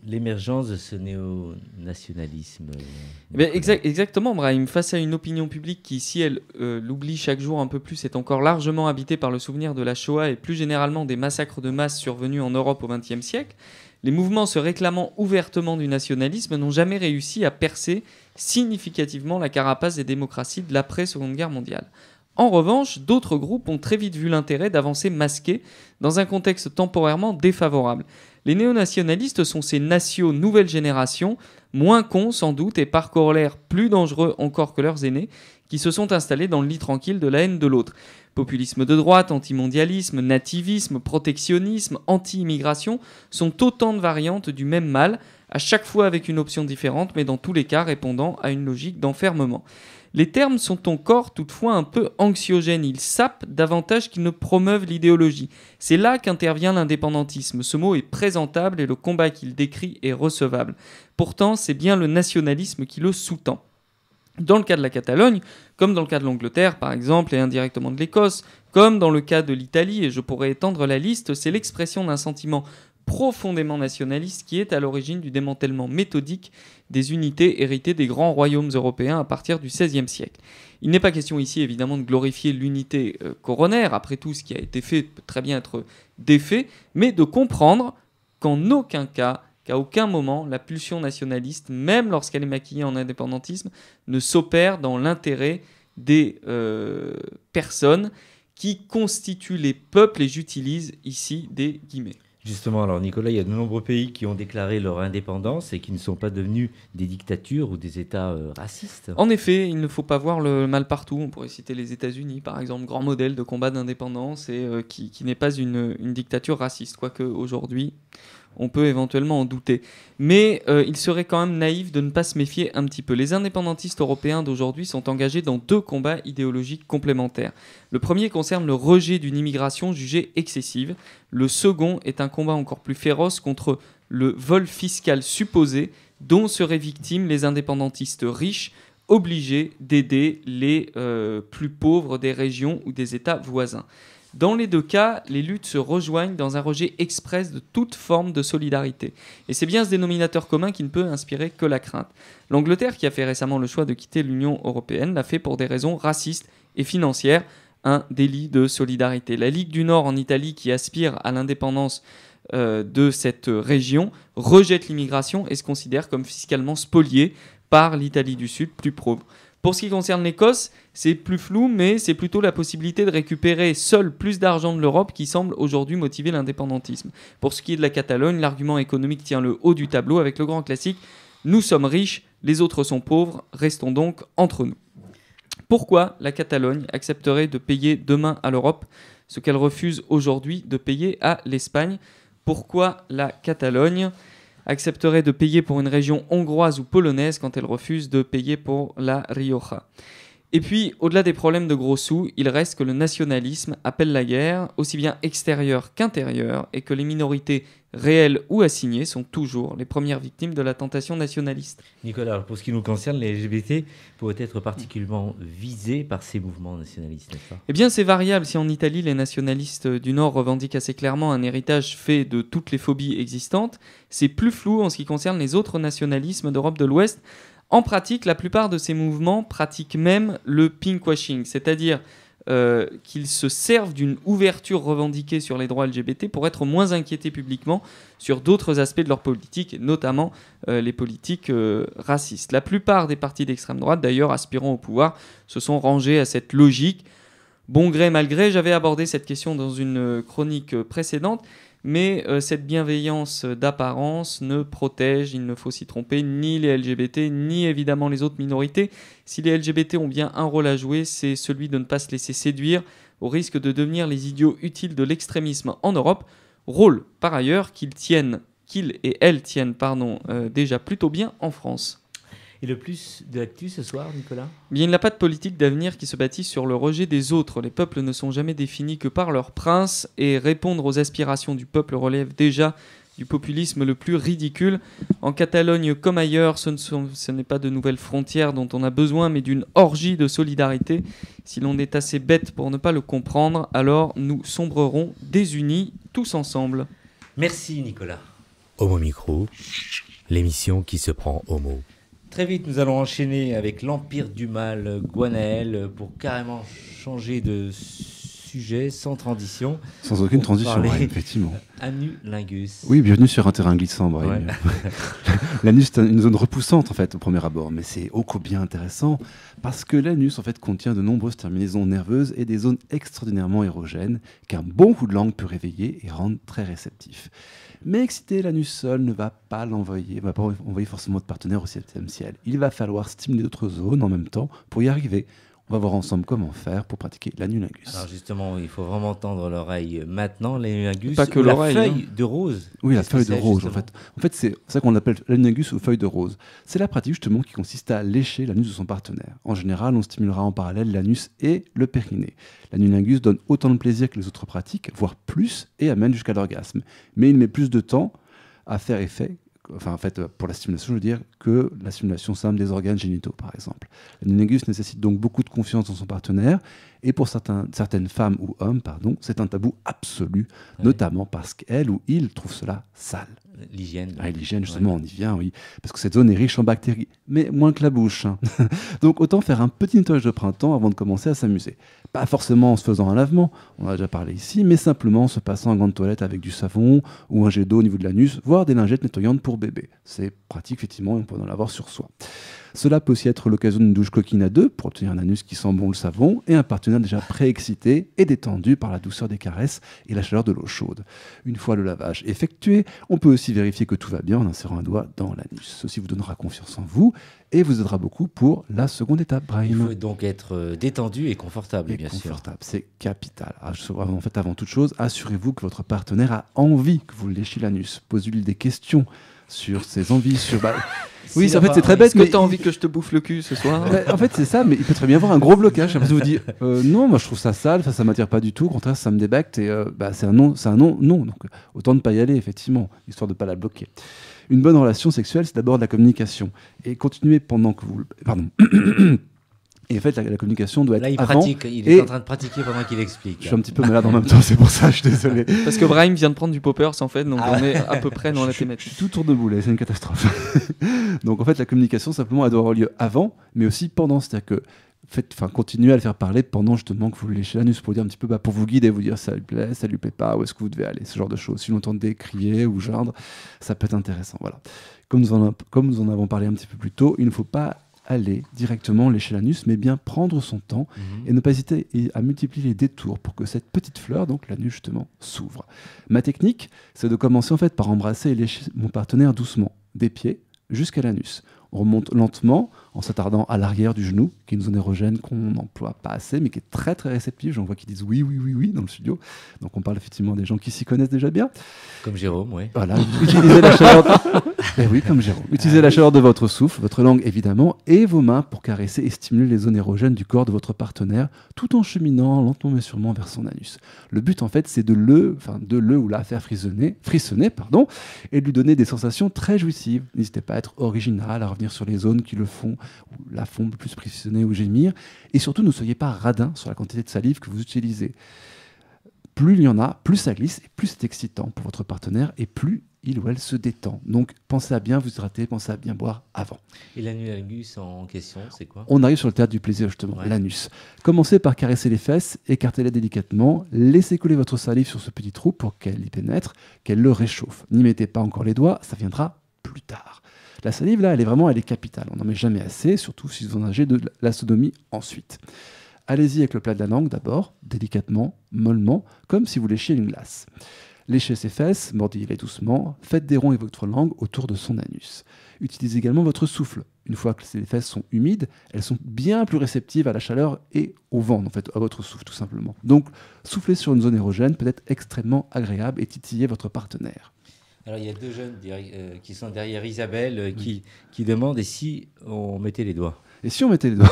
Speaker 2: l'émergence de ce néo-nationalisme
Speaker 9: Exactement, Brahim. Face à une opinion publique qui, si elle l'oublie chaque jour un peu plus, est encore largement habitée par le souvenir de la Shoah et plus généralement des massacres de masse survenus en Europe au XXe siècle, les mouvements se réclamant ouvertement du nationalisme n'ont jamais réussi à percer significativement la carapace des démocraties de l'après-Seconde Guerre mondiale. En revanche, d'autres groupes ont très vite vu l'intérêt d'avancer masqués dans un contexte temporairement défavorable. Les néo-nationalistes sont ces nations nouvelle génération, moins cons sans doute et par corollaire plus dangereux encore que leurs aînés, qui se sont installés dans le lit tranquille de la haine de l'autre. Populisme de droite, antimondialisme, nativisme, protectionnisme, anti-immigration sont autant de variantes du même mal, à chaque fois avec une option différente, mais dans tous les cas répondant à une logique d'enfermement. Les termes sont encore toutefois un peu anxiogènes, ils sapent davantage qu'ils ne promeuvent l'idéologie. C'est là qu'intervient l'indépendantisme. Ce mot est présentable et le combat qu'il décrit est recevable. Pourtant, c'est bien le nationalisme qui le sous-tend. Dans le cas de la Catalogne, comme dans le cas de l'Angleterre par exemple et indirectement de l'Écosse, comme dans le cas de l'Italie, et je pourrais étendre la liste, c'est l'expression d'un sentiment profondément nationaliste qui est à l'origine du démantèlement méthodique des unités héritées des grands royaumes européens à partir du XVIe siècle. Il n'est pas question ici évidemment de glorifier l'unité coronaire, après tout ce qui a été fait peut très bien être défait, mais de comprendre qu'en aucun cas, qu'à aucun moment, la pulsion nationaliste, même lorsqu'elle est maquillée en indépendantisme, ne s'opère dans l'intérêt des personnes qui constituent les peuples, et j'utilise ici des guillemets.
Speaker 2: Justement, alors Nicolas, il y a de nombreux pays qui ont déclaré leur indépendance et qui ne sont pas devenus des dictatures ou des États racistes.
Speaker 9: En effet, il ne faut pas voir le mal partout. On pourrait citer les États-Unis, par exemple, grand modèle de combat d'indépendance et qui n'est pas une dictature raciste, quoique aujourd'hui, on peut éventuellement en douter. Mais il serait quand même naïf de ne pas se méfier un petit peu. Les indépendantistes européens d'aujourd'hui sont engagés dans deux combats idéologiques complémentaires. Le premier concerne le rejet d'une immigration jugée excessive. Le second est un combat encore plus féroce contre le vol fiscal supposé dont seraient victimes les indépendantistes riches, obligés d'aider les plus pauvres des régions ou des États voisins. Dans les deux cas, les luttes se rejoignent dans un rejet express de toute forme de solidarité. Et c'est bien ce dénominateur commun qui ne peut inspirer que la crainte. L'Angleterre, qui a fait récemment le choix de quitter l'Union européenne, l'a fait pour des raisons racistes et financières, un délit de solidarité. La Ligue du Nord en Italie, qui aspire à l'indépendance de cette région, rejette l'immigration et se considère comme fiscalement spoliée par l'Italie du Sud, plus pauvre. Pour ce qui concerne l'Écosse, c'est plus flou, mais c'est plutôt la possibilité de récupérer seul plus d'argent de l'Europe qui semble aujourd'hui motiver l'indépendantisme. Pour ce qui est de la Catalogne, l'argument économique tient le haut du tableau avec le grand classique « Nous sommes riches, les autres sont pauvres, restons donc entre nous ». Pourquoi la Catalogne accepterait de payer demain à l'Europe ce qu'elle refuse aujourd'hui de payer à l'Espagne ? Pourquoi la Catalogne accepterait de payer pour une région hongroise ou polonaise quand elle refuse de payer pour la Rioja ? Et puis, au-delà des problèmes de gros sous, il reste que le nationalisme appelle la guerre, aussi bien extérieure qu'intérieure, et que les minorités réelles ou assignées sont toujours les premières victimes de la tentation nationaliste.
Speaker 2: Nicolas, pour ce qui nous concerne, les LGBT pourraient être particulièrement visés par ces mouvements nationalistes, n'est-ce pas ?
Speaker 9: Eh bien, c'est variable. Si en Italie, les nationalistes du Nord revendiquent assez clairement un héritage fait de toutes les phobies existantes, c'est plus flou en ce qui concerne les autres nationalismes d'Europe de l'Ouest. En pratique, la plupart de ces mouvements pratiquent même le pinkwashing, c'est-à-dire qu'ils se servent d'une ouverture revendiquée sur les droits LGBT pour être moins inquiétés publiquement sur d'autres aspects de leur politique, et notamment les politiques racistes. La plupart des partis d'extrême droite, d'ailleurs aspirant au pouvoir, se sont rangés à cette logique. Bon gré, mal gré, j'avais abordé cette question dans une chronique précédente, mais cette bienveillance d'apparence ne protège, il ne faut s'y tromper, ni les LGBT, ni évidemment les autres minorités. Si les LGBT ont bien un rôle à jouer, c'est celui de ne pas se laisser séduire au risque de devenir les idiots utiles de l'extrémisme en Europe. Rôle, par ailleurs, qu'ils et elles tiennent déjà plutôt bien en France.
Speaker 2: Et le plus de l'actu ce soir, Nicolas ?
Speaker 9: Bien, il n'y a pas de politique d'avenir qui se bâtit sur le rejet des autres. Les peuples ne sont jamais définis que par leurs princes, et répondre aux aspirations du peuple relève déjà du populisme le plus ridicule. En Catalogne comme ailleurs, ce n'est pas de nouvelles frontières dont on a besoin, mais d'une orgie de solidarité. Si l'on est assez bête pour ne pas le comprendre, alors nous sombrerons désunis tous ensemble.
Speaker 2: Merci Nicolas.
Speaker 10: Homo Micro, l'émission qui se prend au mot.
Speaker 2: Très vite, nous allons enchaîner avec l'Empire du Mal, Gwenaël, pour carrément changer de sujet sans transition.
Speaker 8: Sans aucune transition, ouais, effectivement.
Speaker 2: Anulingus.
Speaker 8: Oui, bienvenue sur un terrain glissant, Brahim. Ouais. L'anus, c'est une zone repoussante, en fait, au premier abord, mais c'est ô combien intéressant, parce que l'anus, en fait, contient de nombreuses terminaisons nerveuses et des zones extraordinairement érogènes qu'un bon coup de langue peut réveiller et rendre très réceptif. Mais exciter l'anus seul ne va pas l'envoyer, va pas envoyer forcément de partenaire au 7e ciel. Il va falloir stimuler d'autres zones en même temps pour y arriver. On va voir ensemble comment faire pour pratiquer l'anulingus.
Speaker 2: Alors justement, il faut vraiment tendre l'oreille maintenant, l'anulingus.
Speaker 9: Pas que
Speaker 2: la
Speaker 9: l'oreille,
Speaker 2: feuille de rose.
Speaker 8: Oui, la feuille de rose, en fait, c'est ça qu'on appelle l'anulingus ou feuille de rose. C'est la pratique justement qui consiste à lécher l'anus de son partenaire. En général, on stimulera en parallèle l'anus et le périnée. L'anulingus donne autant de plaisir que les autres pratiques, voire plus, et amène jusqu'à l'orgasme. Mais il met plus de temps à faire effet. Enfin, en fait, pour la stimulation, je veux dire que la stimulation simple des organes génitaux, par exemple. L'anulingus nécessite donc beaucoup de confiance dans son partenaire, et pour certaines femmes ou hommes, c'est un tabou absolu, notamment parce qu'elle ou il trouve cela sale.
Speaker 2: L'hygiène.
Speaker 8: Ah, l'hygiène, justement, on y vient, oui. Parce que cette zone est riche en bactéries, mais moins que la bouche. Hein. Donc autant faire un petit nettoyage de printemps avant de commencer à s'amuser. Pas forcément en se faisant un lavement, on en a déjà parlé ici, mais simplement en se passant un gant de toilette avec du savon ou un jet d'eau au niveau de l'anus, voire des lingettes nettoyantes pour bébé. C'est pratique, effectivement, et on peut en avoir sur soi. Cela peut aussi être l'occasion d'une douche coquine à deux pour obtenir un anus qui sent bon le savon et un partenaire déjà préexcité et détendu par la douceur des caresses et la chaleur de l'eau chaude. Une fois le lavage effectué, on peut aussi vérifier que tout va bien en insérant un doigt dans l'anus. Ceci vous donnera confiance en vous et vous aidera beaucoup pour la seconde étape, Brahim.
Speaker 2: Il faut donc être détendu et confortable, bien sûr.
Speaker 8: C'est capital. En fait, avant toute chose, assurez-vous que votre partenaire a envie que vous léchiez l'anus. Posez-lui des questions sur ses envies, oui, en fait, c'est très bête.
Speaker 9: Est-ce que tu as envie que je te bouffe le cul ce soir ?
Speaker 8: En fait, c'est ça, mais il peut très bien avoir un gros blocage. Parce que vous dites, non, moi je trouve ça sale, ça m'attire pas du tout. Au contraire, ça me débecte et c'est un non. Donc, autant ne pas y aller, effectivement, histoire de ne pas la bloquer. Une bonne relation sexuelle, c'est d'abord de la communication. Et continuer pendant que vous... Pardon. Et en fait, la communication doit être
Speaker 2: Là, il
Speaker 8: avant.
Speaker 2: pratique. Il est en train de pratiquer pendant qu'il explique.
Speaker 8: Je suis un petit peu malade en même temps, c'est pour ça, je suis désolé.
Speaker 9: Parce que Brahim vient de prendre du poppers, en fait, donc on est à peu près dans la thématique.
Speaker 8: Je suis tout tour de boulet, c'est une catastrophe. Donc en fait, la communication, simplement, elle doit avoir lieu avant, mais aussi pendant. C'est-à-dire que continuez à le faire parler pendant justement que vous le léchez l'anus pour dire un petit peu, pour vous guider, vous dire ça lui plaît pas, où est-ce que vous devez aller, ce genre de choses. Si vous l'entendez crier ou geindre, ça peut être intéressant. Voilà. Comme nous en avons parlé un petit peu plus tôt, il ne faut pas aller directement lécher l'anus, mais bien prendre son temps et ne pas hésiter à multiplier les détours pour que cette petite fleur, donc l'anus justement, s'ouvre. Ma technique, c'est de commencer en fait par embrasser et lécher mon partenaire doucement, des pieds jusqu'à l'anus. On remonte lentement en s'attardant à l'arrière du genou, qui est une zone érogène qu'on n'emploie pas assez, mais qui est très très réceptive. J'en vois qui disent oui, oui, oui, oui dans le studio. Donc on parle effectivement des gens qui s'y connaissent déjà bien.
Speaker 2: Comme Jérôme, oui.
Speaker 8: Voilà, utilisez la chaleur. Eh oui, comme Jérôme. Utilisez la chaleur de votre souffle, votre langue évidemment, et vos mains pour caresser et stimuler les zones érogènes du corps de votre partenaire, tout en cheminant lentement mais sûrement vers son anus. Le but en fait, c'est de le ou la faire frissonner, et de lui donner des sensations très jouissives. N'hésitez pas à être original, à revenir sur les zones qui le font ou la font le plus frissonner ou gémir, et surtout ne soyez pas radin sur la quantité de salive que vous utilisez. Plus il y en a, plus ça glisse et plus c'est excitant pour votre partenaire et plus il ou elle se détend. Donc pensez à bien vous hydrater, pensez à bien boire avant.
Speaker 2: Et l'anus en question, c'est quoi?
Speaker 8: On arrive sur le théâtre du plaisir justement, l'anus. Commencez par caresser les fesses, écartez-les délicatement, laissez couler votre salive sur ce petit trou pour qu'elle y pénètre, qu'elle le réchauffe. N'y mettez pas encore les doigts, ça viendra plus tard. La salive là, elle est capitale, on n'en met jamais assez, surtout si vous envisagez de la sodomie ensuite. Allez-y avec le plat de la langue d'abord, délicatement, mollement, comme si vous léchiez une glace. Léchez ses fesses, mordillez-les doucement, faites des ronds avec votre langue autour de son anus. Utilisez également votre souffle. Une fois que les fesses sont humides, elles sont bien plus réceptives à la chaleur et au vent, en fait, à votre souffle tout simplement. Donc, souffler sur une zone érogène peut être extrêmement agréable et titiller votre partenaire.
Speaker 2: Alors, il y a deux jeunes qui sont derrière Isabelle qui demandent et si on mettait les doigts.
Speaker 8: Et si on mettait les doigts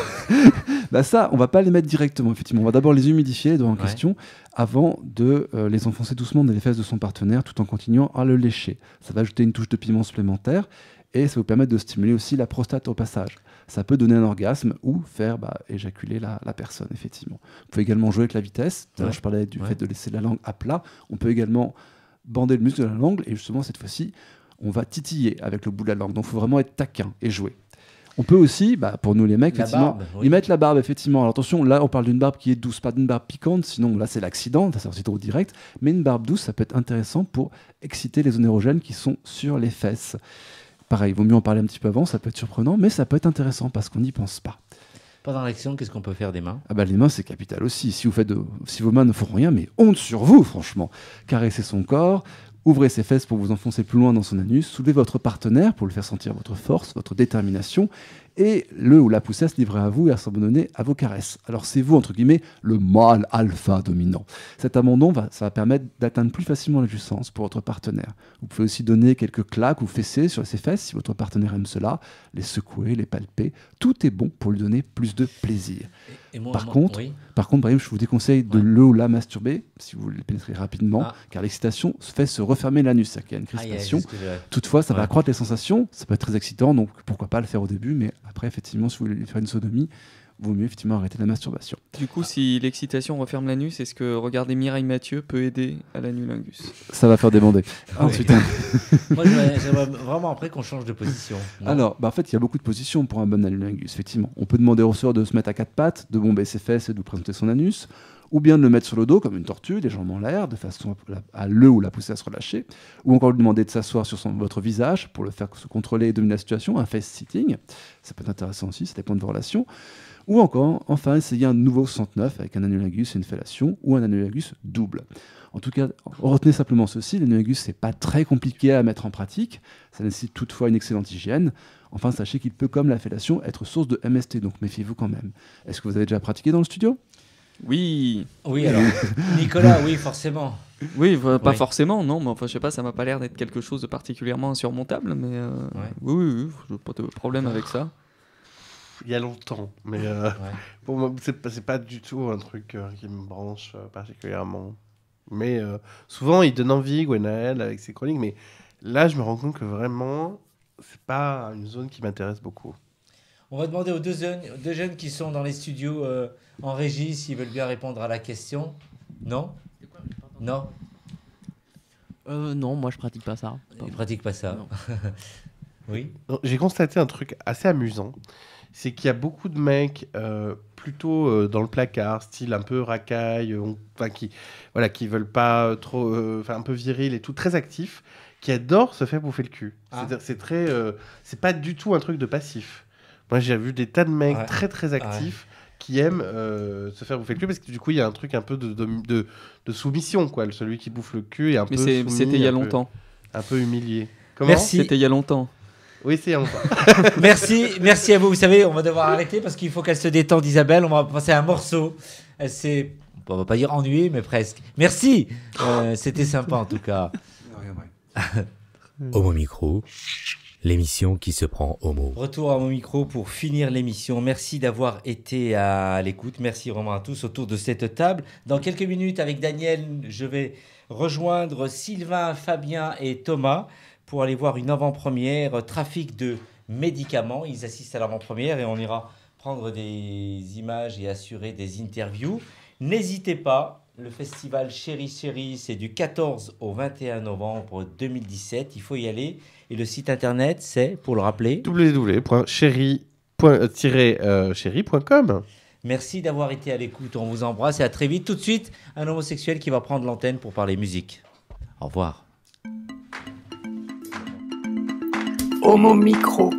Speaker 8: ça, on va pas les mettre directement, effectivement. On va d'abord les humidifier, les doigts en question, avant de les enfoncer doucement dans les fesses de son partenaire, tout en continuant à le lécher. Ça va ajouter une touche de piment supplémentaire et ça va vous permettre de stimuler aussi la prostate au passage. Ça peut donner un orgasme ou faire éjaculer la personne, effectivement. Vous pouvez également jouer avec la vitesse. Je parlais du fait de laisser la langue à plat. On peut également bander le muscle de la langue et justement, cette fois-ci, on va titiller avec le bout de la langue. Donc, il faut vraiment être taquin et jouer. On peut aussi, pour nous les mecs, effectivement, y mettre la barbe, effectivement. Alors attention, là, on parle d'une barbe qui est douce, pas d'une barbe piquante, sinon là, c'est l'accident, ça c'est trop direct. Mais une barbe douce, ça peut être intéressant pour exciter les zones érogènes qui sont sur les fesses. Pareil, il vaut mieux en parler un petit peu avant, ça peut être surprenant, mais ça peut être intéressant parce qu'on n'y pense pas.
Speaker 2: Pendant l'action, qu'est-ce qu'on peut faire des mains?
Speaker 8: Les mains, c'est capital aussi. Si vos mains ne font rien, mais honte sur vous, franchement. Caressez son corps, ouvrez ses fesses pour vous enfoncer plus loin dans son anus, soulevez votre partenaire pour le faire sentir votre force, votre détermination, et le ou la poussée à se livrer à vous et à s'abandonner à vos caresses. Alors c'est vous, entre guillemets, le mâle alpha dominant. Cet abandon, ça va permettre d'atteindre plus facilement la jouissance pour votre partenaire. Vous pouvez aussi donner quelques claques ou fessées sur ses fesses si votre partenaire aime cela, les secouer, les palper. Tout est bon pour lui donner plus de plaisir. Par contre, Brahim, je vous déconseille de le ou la masturber si vous le pénétrez rapidement, car l'excitation fait se refermer l'anus, c'est-à-dire qu'il y a une crispation. Toutefois, ça va accroître les sensations, ça peut être très excitant, donc pourquoi pas le faire au début, mais après, effectivement, si vous voulez faire une sodomie, vaut mieux effectivement arrêter la masturbation.
Speaker 9: Du coup, si l'excitation referme l'anus, est-ce que regarder Mireille Mathieu peut aider à l'anulingus?
Speaker 8: Ça va faire débander. Ensuite,
Speaker 2: moi, j'aimerais vraiment après qu'on change de position.
Speaker 8: Alors, en fait, il y a beaucoup de positions pour un bon anulingus, effectivement. On peut demander au sœur de se mettre à quatre pattes, de bomber ses fesses et de vous présenter son anus, ou bien de le mettre sur le dos comme une tortue, les jambes en l'air, de façon à le ou la pousser à se relâcher, ou encore lui demander de s'asseoir sur votre visage pour le faire se contrôler et dominer la situation, un face sitting. Ça peut être intéressant aussi, ça dépend de vos relations. Ou encore, enfin, essayer un nouveau 69 avec un anulingus et une fellation, ou un anulingus double. En tout cas, retenez simplement ceci, l'anulingus, c'est pas très compliqué à mettre en pratique, ça nécessite toutefois une excellente hygiène. Enfin, sachez qu'il peut, comme la fellation, être source de MST, donc méfiez-vous quand même. Est-ce que vous avez déjà pratiqué dans le studio ?
Speaker 9: Oui.
Speaker 2: Oui, alors, Nicolas, oui, forcément.
Speaker 9: Oui, pas forcément, non, mais enfin, je sais pas, ça m'a pas l'air d'être quelque chose de particulièrement insurmontable, mais oui, j'ai pas de problème avec ça.
Speaker 4: Il y a longtemps, mais pour moi, c'est pas du tout un truc qui me branche particulièrement. Mais souvent, il donne envie, Gwenaël, avec ses chroniques, mais là, je me rends compte que vraiment, c'est pas une zone qui m'intéresse beaucoup.
Speaker 2: On va demander aux deux jeunes qui sont dans les studios en régie s'ils veulent bien répondre à la question. Non ? Non ?
Speaker 12: Non, moi je pratique pas ça.
Speaker 2: Ils ne pratiquent pas ça. Oui.
Speaker 4: J'ai constaté un truc assez amusant, c'est qu'il y a beaucoup de mecs plutôt dans le placard, style un peu racaille, qui veulent pas trop, un peu viril et tout, très actifs, qui adorent se faire bouffer le cul. C'est-à-dire, c'est pas du tout un truc de passif. Moi, j'ai vu des tas de mecs très très actifs qui aiment se faire bouffer le cul parce que du coup, il y a un truc un peu de soumission, quoi. Celui qui bouffe le cul est un peu soumis.
Speaker 9: Mais c'était il y a longtemps.
Speaker 4: Un peu humilié. Comment ?
Speaker 2: Merci.
Speaker 9: C'était il y a longtemps.
Speaker 4: Oui, c'est il y a longtemps.
Speaker 2: Merci à vous. Vous savez, on va devoir arrêter parce qu'il faut qu'elle se détende, Isabelle. On va passer à un morceau. Elle s'est, on va pas dire ennuyée, mais presque. Merci. C'était sympa en tout cas.
Speaker 10: Homo Micro, l'émission qui se prend au mot.
Speaker 2: Retour à mon micro pour finir l'émission. Merci d'avoir été à l'écoute. Merci vraiment à tous autour de cette table. Dans quelques minutes, avec Daniel, je vais rejoindre Sylvain, Fabien et Thomas pour aller voir une avant-première trafic de médicaments. Ils assistent à l'avant-première et on ira prendre des images et assurer des interviews. N'hésitez pas, le festival Chéri Chéri, c'est du 14 au 21 novembre 2017. Il faut y aller. Et le site internet, c'est, pour le rappeler,
Speaker 4: www.chéri.com.
Speaker 2: Merci d'avoir été à l'écoute. On vous embrasse et à très vite. Tout de suite, un homosexuel qui va prendre l'antenne pour parler musique. Au revoir.
Speaker 13: Homo Micro.